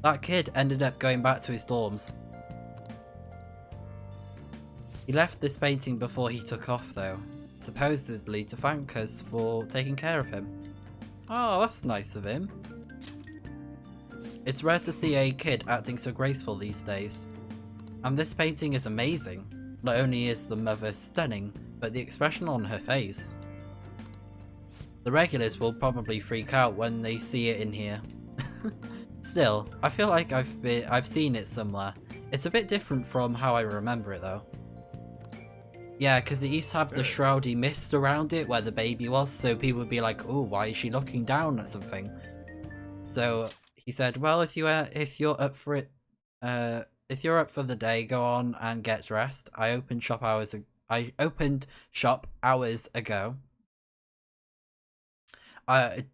That kid ended up going back to his dorms. He left this painting before he took off though, supposedly to thank us for taking care of him. Oh, that's nice of him. It's rare to see a kid acting so graceful these days. And this painting is amazing. Not only is the mother stunning, but the expression on her face. The regulars will probably freak out when they see it in here. Still, I feel like I've seen it somewhere. It's a bit different from how I remember it though. Yeah, because it used to have the shroudy mist around it where the baby was, so people would be like, "Oh, why is she looking down at something?" So he said, "Well, if you're up for it, if you're up for the day, go on and get dressed. I opened shop hours ago."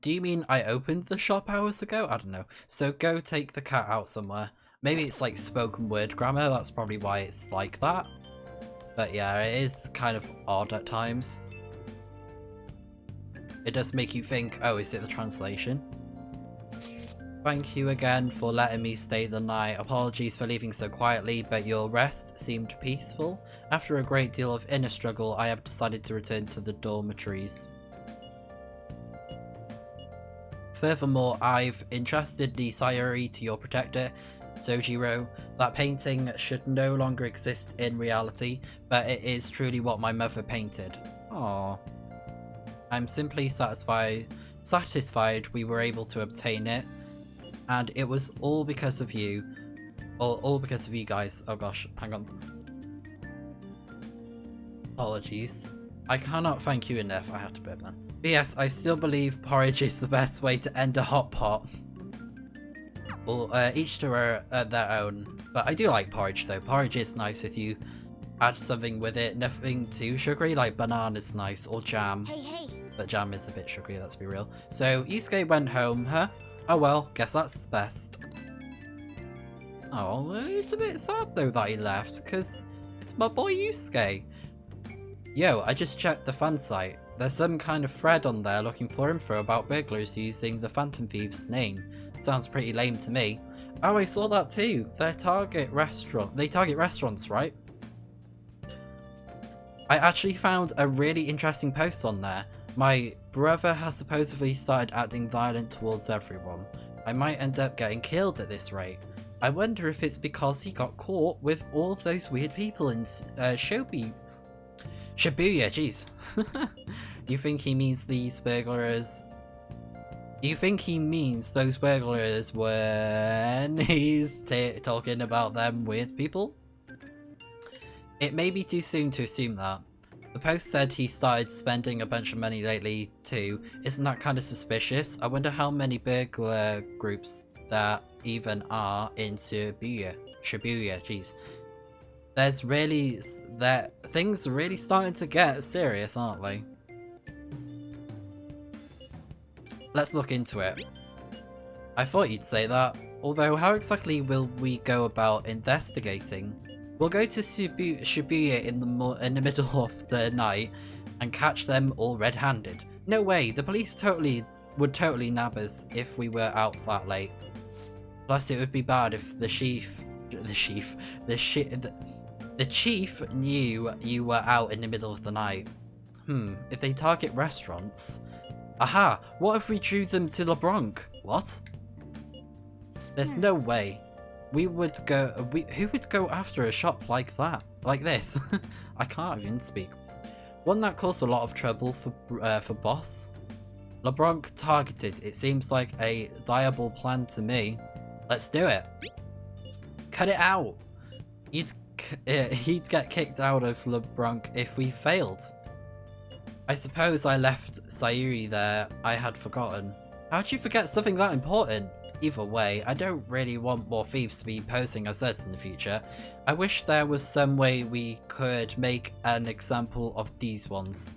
Do you mean I opened the shop hours ago? I don't know. So go take the cat out somewhere. Maybe it's like spoken word grammar. That's probably why it's like that. But yeah, it is kind of odd at times. It does make you think, oh, is it the translation? Thank you again for letting me stay the night. Apologies for leaving so quietly, but your rest seemed peaceful. After a great deal of inner struggle, I have decided to return to the dormitories. Furthermore, I've entrusted the Sayuri to your protector, Sojiro. That painting should no longer exist in reality, but it is truly what my mother painted. Aww. I'm simply satisfied we were able to obtain it, and it was all because of you. All because of you guys. Oh gosh, hang on. Apologies. I cannot thank you enough. I had to burp, man. But yes, I still believe porridge is the best way to end a hot pot. Well, each to their own. But I do like porridge though. Porridge is nice if you add something with it. Nothing too sugary, like banana's nice, or jam. Hey, hey. But jam is a bit sugary, let's be real. So, Yusuke went home, huh? Oh well, guess that's best. Oh, it's a bit sad though that he left, because it's my boy Yusuke. Yo, I just checked the fan site. There's some kind of thread on there looking for info about burglars using the Phantom Thieves name. Sounds pretty lame to me. Oh, I saw that too. They target restaurants, right? I actually found a really interesting post on there. My brother has supposedly started acting violent towards everyone. I might end up getting killed at this rate. I wonder if it's because he got caught with all of those weird people in Shibuya, jeez. You think he means these burglars? You think he means those burglars when he's talking about them weird people? It may be too soon to assume that. The post said he started spending a bunch of money lately too. Isn't that kind of suspicious? I wonder how many burglar groups that even are in Shibuya, jeez. Things are really starting to get serious, aren't they? Let's look into it. I thought you'd say that. Although, how exactly will we go about investigating? We'll go to Shibuya in the middle of the night and catch them all red-handed. No way, the police would totally nab us if we were out that late. Plus, it would be bad if the chief knew you were out in the middle of the night. If they target restaurants... Aha! What if we drew them to LeBlanc? What? There's no way. Who would go after a shop like that? Like this? I can't even speak. One that caused a lot of trouble for Boss. LeBlanc targeted. It seems like a viable plan to me. Let's do it. Cut it out. He'd get kicked out of LeBlanc if we failed. I suppose I left Sayuri there. I had forgotten. How'd you forget something that important? Either way, I don't really want more thieves to be posing as us in the future. I wish there was some way we could make an example of these ones.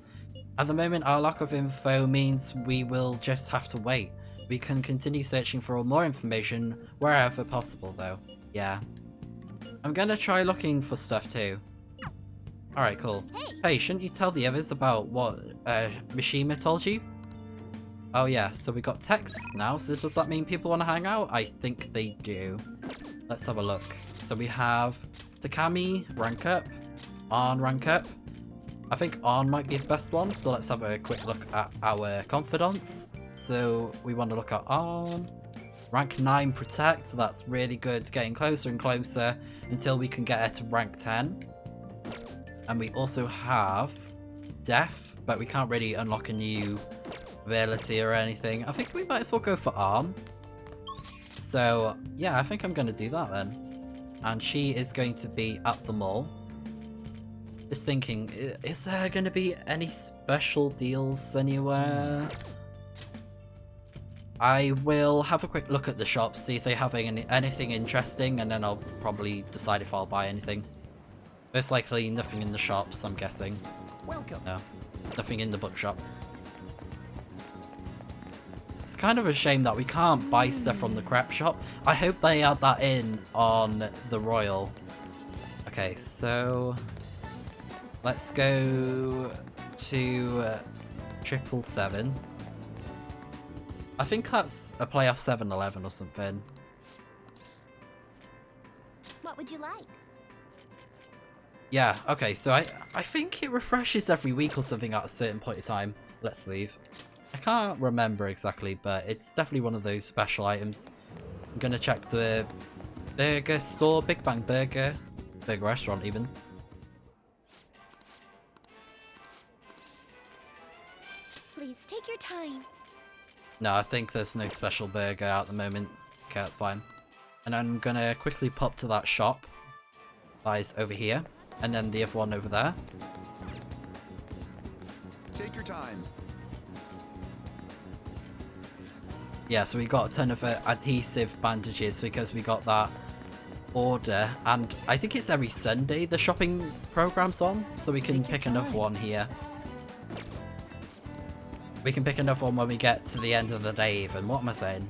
At the moment, our lack of info means we will just have to wait. We can continue searching for more information wherever possible though. Yeah. I'm gonna try looking for stuff too. Alright, cool. Hey, shouldn't you tell the others about what Mishima told you? Oh yeah, so we got texts now, so does that mean people want to hang out? I think they do. Let's have a look. So we have Takami, rank up. Arn, rank up. I think Arn might be the best one, so let's have a quick look at our confidants. So we want to look at Arn. Rank 9 protect, so that's really good, getting closer and closer until we can get her to rank 10. And we also have Deaf, but we can't really unlock a new ability or anything. I think we might as well go for Arm. So yeah, I think I'm going to do that then. And she is going to be at the mall. Just thinking, is there going to be any special deals anywhere? I will have a quick look at the shops, see if they have anything interesting, and then I'll probably decide if I'll buy anything. Most likely nothing in the shops, I'm guessing. Welcome. No, nothing in the bookshop. It's kind of a shame that we can't buy stuff from the crap shop. I hope they add that in on the Royal. Okay, so let's go to 777. I think that's a playoff 7-Eleven or something. What would you like? Yeah, okay, so I think it refreshes every week or something at a certain point in time. Let's leave. I can't remember exactly, but it's definitely one of those special items. I'm gonna check the burger store, Big Bang Burger restaurant even. Please take your time. No, I think there's no special burger at the moment. Okay, that's fine. And I'm gonna quickly pop to that shop. That is over here. And then the other one over there. Take your time. Yeah, so we got a ton of adhesive bandages because we got that order, and I think it's every Sunday the shopping program's on, so we can pick another one here. We can pick another one when we get to the end of the day even. What am I saying?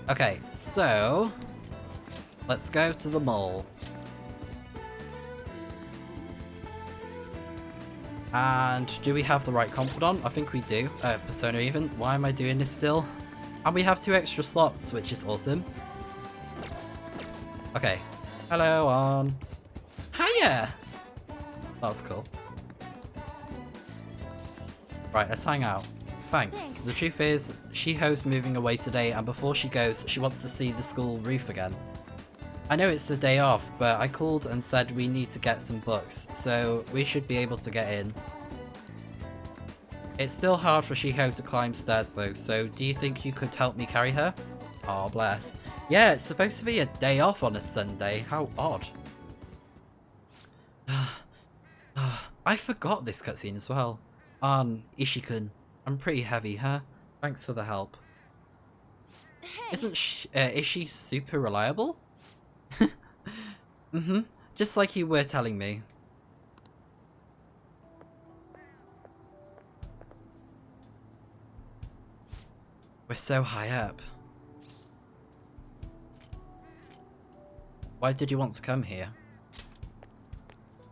Okay, so let's go to the mall. And do we have the right confidant? I think we do. Persona even. Why am I doing this still? And we have 2 extra slots, which is awesome. Okay. Hello, on. Hiya! That was cool. Right, let's hang out. Thanks. The truth is, Shiho's moving away today, and before she goes, she wants to see the school roof again. I know it's the day off, but I called and said we need to get some books, so we should be able to get in. It's still hard for Shiho to climb stairs though, so do you think you could help me carry her? Oh, bless. Yeah, it's supposed to be a day off on a Sunday. How odd. I forgot this cutscene as well. Ishikun, I'm pretty heavy, huh? Thanks for the help. Isn't is she super reliable? Mm-hmm. Just like you were telling me. We're so high up. Why did you want to come here?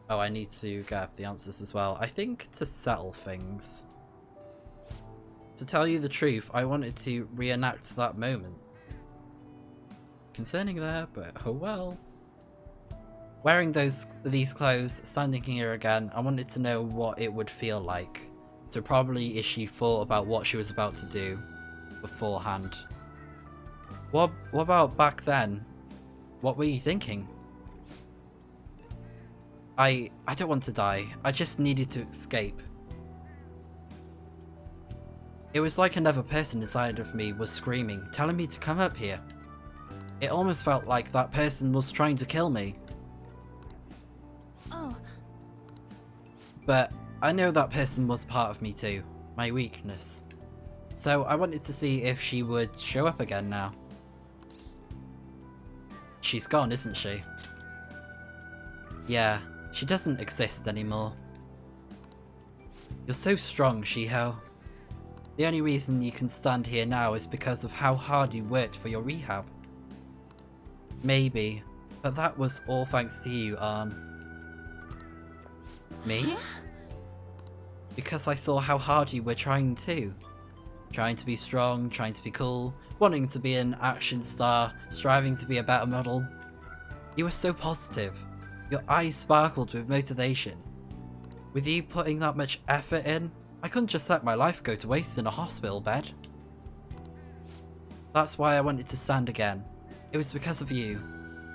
Oh, I need to get up the answers as well. I think to settle things. To tell you the truth, I wanted to reenact that moment. Concerning there, but oh well. Wearing these clothes, standing here again, I wanted to know what it would feel like. So probably if she thought about what she was about to do beforehand. What about back then? What were you thinking? I don't want to die. I just needed to escape. It was like another person inside of me was screaming, telling me to come up here. It almost felt like that person was trying to kill me. Oh. But I know that person was part of me too, my weakness. So I wanted to see if she would show up again now. She's gone, isn't she? Yeah, she doesn't exist anymore. You're so strong, Shiho. The only reason you can stand here now is because of how hard you worked for your rehab. Maybe, but that was all thanks to you, Arn. Me? Because I saw how hard you were trying too. Trying to be strong, trying to be cool, wanting to be an action star, striving to be a better model. You were so positive. Your eyes sparkled with motivation. With you putting that much effort in, I couldn't just let my life go to waste in a hospital bed. That's why I wanted to stand again. It was because of you.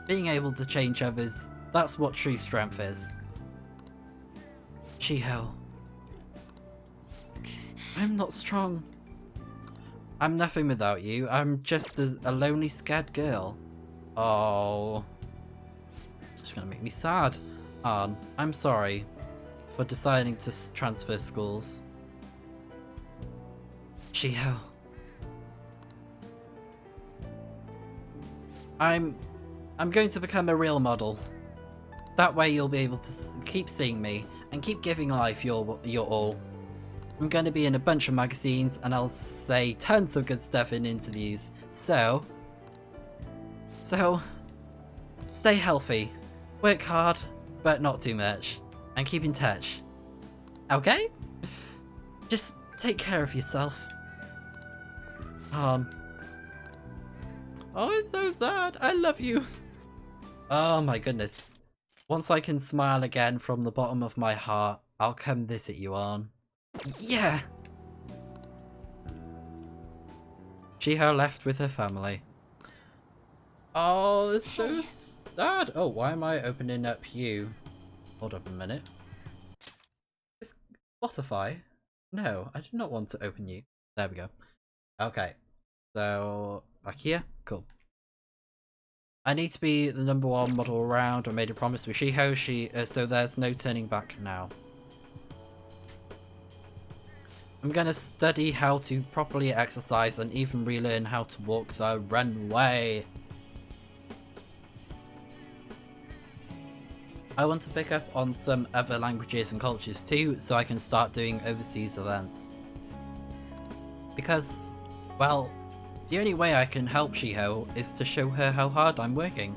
Being able to change others, that's what true strength is. Shiho. I'm not strong. I'm nothing without you. I'm just a lonely, scared girl. Oh. It's gonna make me sad. Arn, I'm sorry for deciding to transfer schools. Shiho. I'm going to become a real model. That way you'll be able to keep seeing me and keep giving life your all. I'm going to be in a bunch of magazines and I'll say tons of good stuff in interviews. So stay healthy, work hard, but not too much, and keep in touch. Okay? Just take care of yourself. Oh, it's so sad. I love you. Oh my goodness. Once I can smile again from the bottom of my heart, I'll come visit you, Arn. Yeah! Shiho left with her family. Oh, it's so sad. Oh, why am I opening up you? Hold up a minute. Is Spotify? No, I did not want to open you. There we go. Okay. So, back here? Cool. I need to be the #1 model around. I made a promise with Shiho, so there's no turning back now. I'm gonna study how to properly exercise and even relearn how to walk the runway. I want to pick up on some other languages and cultures too, so I can start doing overseas events. Because, well, the only way I can help Shiho is to show her how hard I'm working.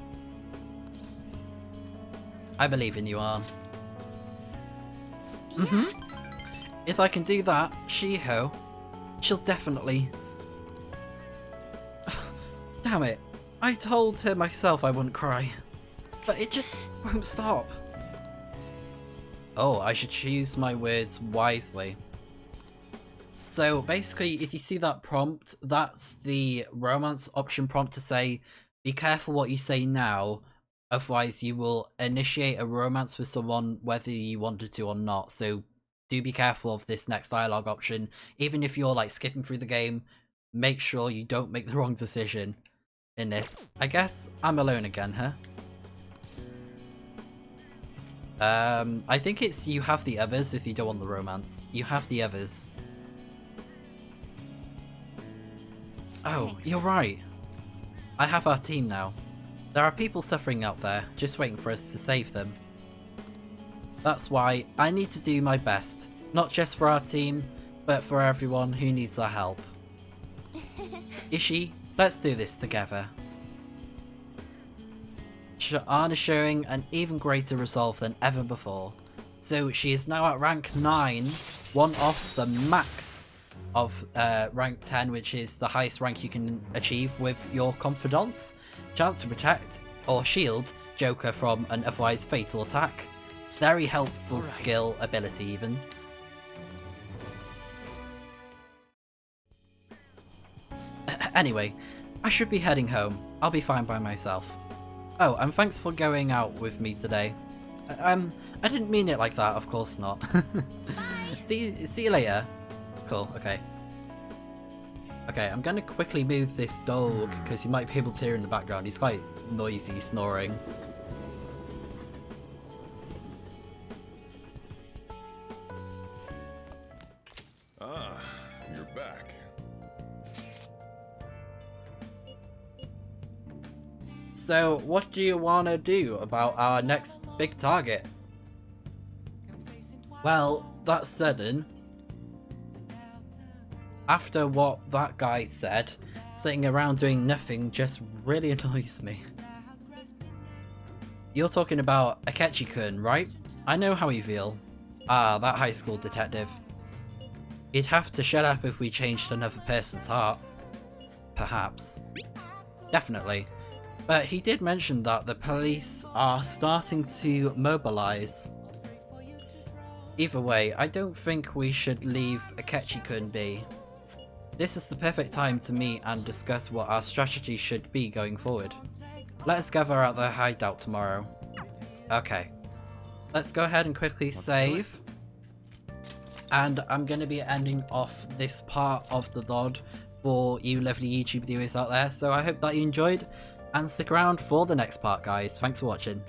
I believe in you, Arn. If I can do that, Shiho, she'll definitely... Damn it, I told her myself I wouldn't cry, but it just won't stop. Oh, I should choose my words wisely. So basically, if you see that prompt, that's the romance option prompt to say, be careful what you say now, otherwise you will initiate a romance with someone whether you wanted to or not. So do be careful of this next dialogue option. Even if you're like skipping through the game, make sure you don't make the wrong decision in this. I guess I'm alone again, huh? I think it's you have the others if you don't want the romance. You have the others. Oh, thanks. You're right. I have our team now. There are people suffering out there, just waiting for us to save them. That's why I need to do my best, not just for our team, but for everyone who needs our help. Ishi, let's do this together. Ann is showing an even greater resolve than ever before. So she is now at rank 9, one off the max of rank 10, which is the highest rank you can achieve with your confidants. Chance to protect or shield Joker from an otherwise fatal attack. Very helpful skill ability even. Anyway, I should be heading home. I'll be fine by myself. Oh, and thanks for going out with me today. I didn't mean it like that, of course not. See you later. Cool, okay. Okay, I'm gonna quickly move this dog, because you might be able to hear in the background. He's quite noisy, snoring. Ah, you're back. So, what do you want to do about our next big target? Well, that's sudden. After what that guy said, sitting around doing nothing just really annoys me. You're talking about Akechi-kun, right? I know how you feel. Ah, that high school detective. He'd have to shut up if we changed another person's heart. Perhaps. Definitely. But he did mention that the police are starting to mobilize. Either way, I don't think we should leave Akechi-kun be. This is the perfect time to meet and discuss what our strategy should be going forward. Let us gather at the hideout tomorrow. Okay. Let's go ahead and quickly save. And I'm going to be ending off this part of the VOD for you lovely YouTube viewers out there. So I hope that you enjoyed. And stick around for the next part, guys. Thanks for watching.